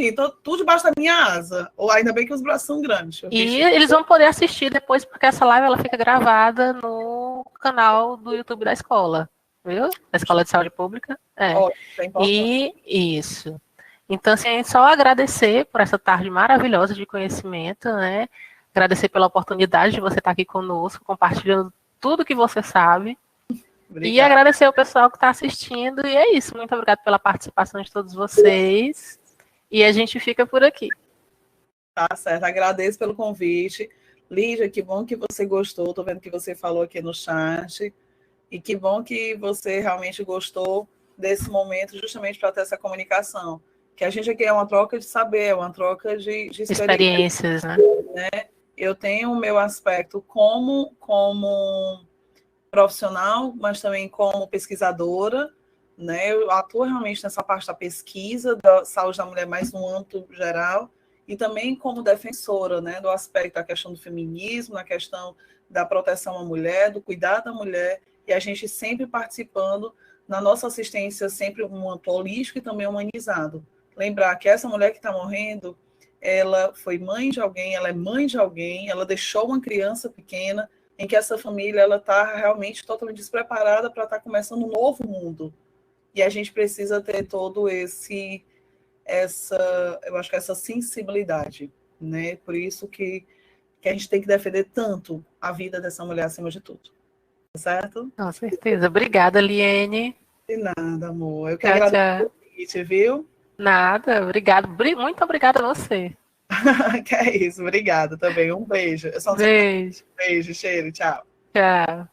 debaixo da minha asa. Ou ainda bem que os braços são grandes. E eles vão poder assistir depois, porque essa live ela fica gravada no canal do YouTube da escola, viu? Da Escola de Saúde Pública. Ótimo, é importante. E isso. Então, assim, só agradecer por essa tarde maravilhosa de conhecimento, né? Agradecer pela oportunidade de você estar aqui conosco, compartilhando tudo que você sabe. Obrigada. E agradecer ao pessoal que está assistindo. E é isso. Muito obrigada pela participação de todos vocês. E a gente fica por aqui. Tá certo. Agradeço pelo convite. Lígia, que bom que você gostou. Estou vendo que você falou aqui no chat. E que bom que você realmente gostou desse momento justamente para ter essa comunicação. Que a gente aqui é uma troca de saber, uma troca de experiências, né? Eu tenho o meu aspecto como profissional, mas também como pesquisadora, né? Eu atuo realmente nessa parte da pesquisa da saúde da mulher mais no âmbito geral e também como defensora, né, do aspecto da questão do feminismo, na questão da proteção à mulher, do cuidado da mulher, e a gente sempre participando na nossa assistência, sempre um âmbito holístico e também humanizado. Lembrar que essa mulher que está morrendo, ela foi mãe de alguém, ela é mãe de alguém, ela deixou uma criança pequena, em que essa família ela está realmente totalmente despreparada para estar começando um novo mundo. E a gente precisa ter todo eu acho que essa sensibilidade, né? Por isso que a gente tem que defender tanto a vida dessa mulher acima de tudo. Certo? Com certeza. Obrigada, Liene. De nada, amor. Eu quero agradecer o convite, viu? Nada, obrigada. Muito obrigada a você. Que é isso, obrigada também. Um beijo. Beijo. Beijo, cheiro, tchau. Tchau.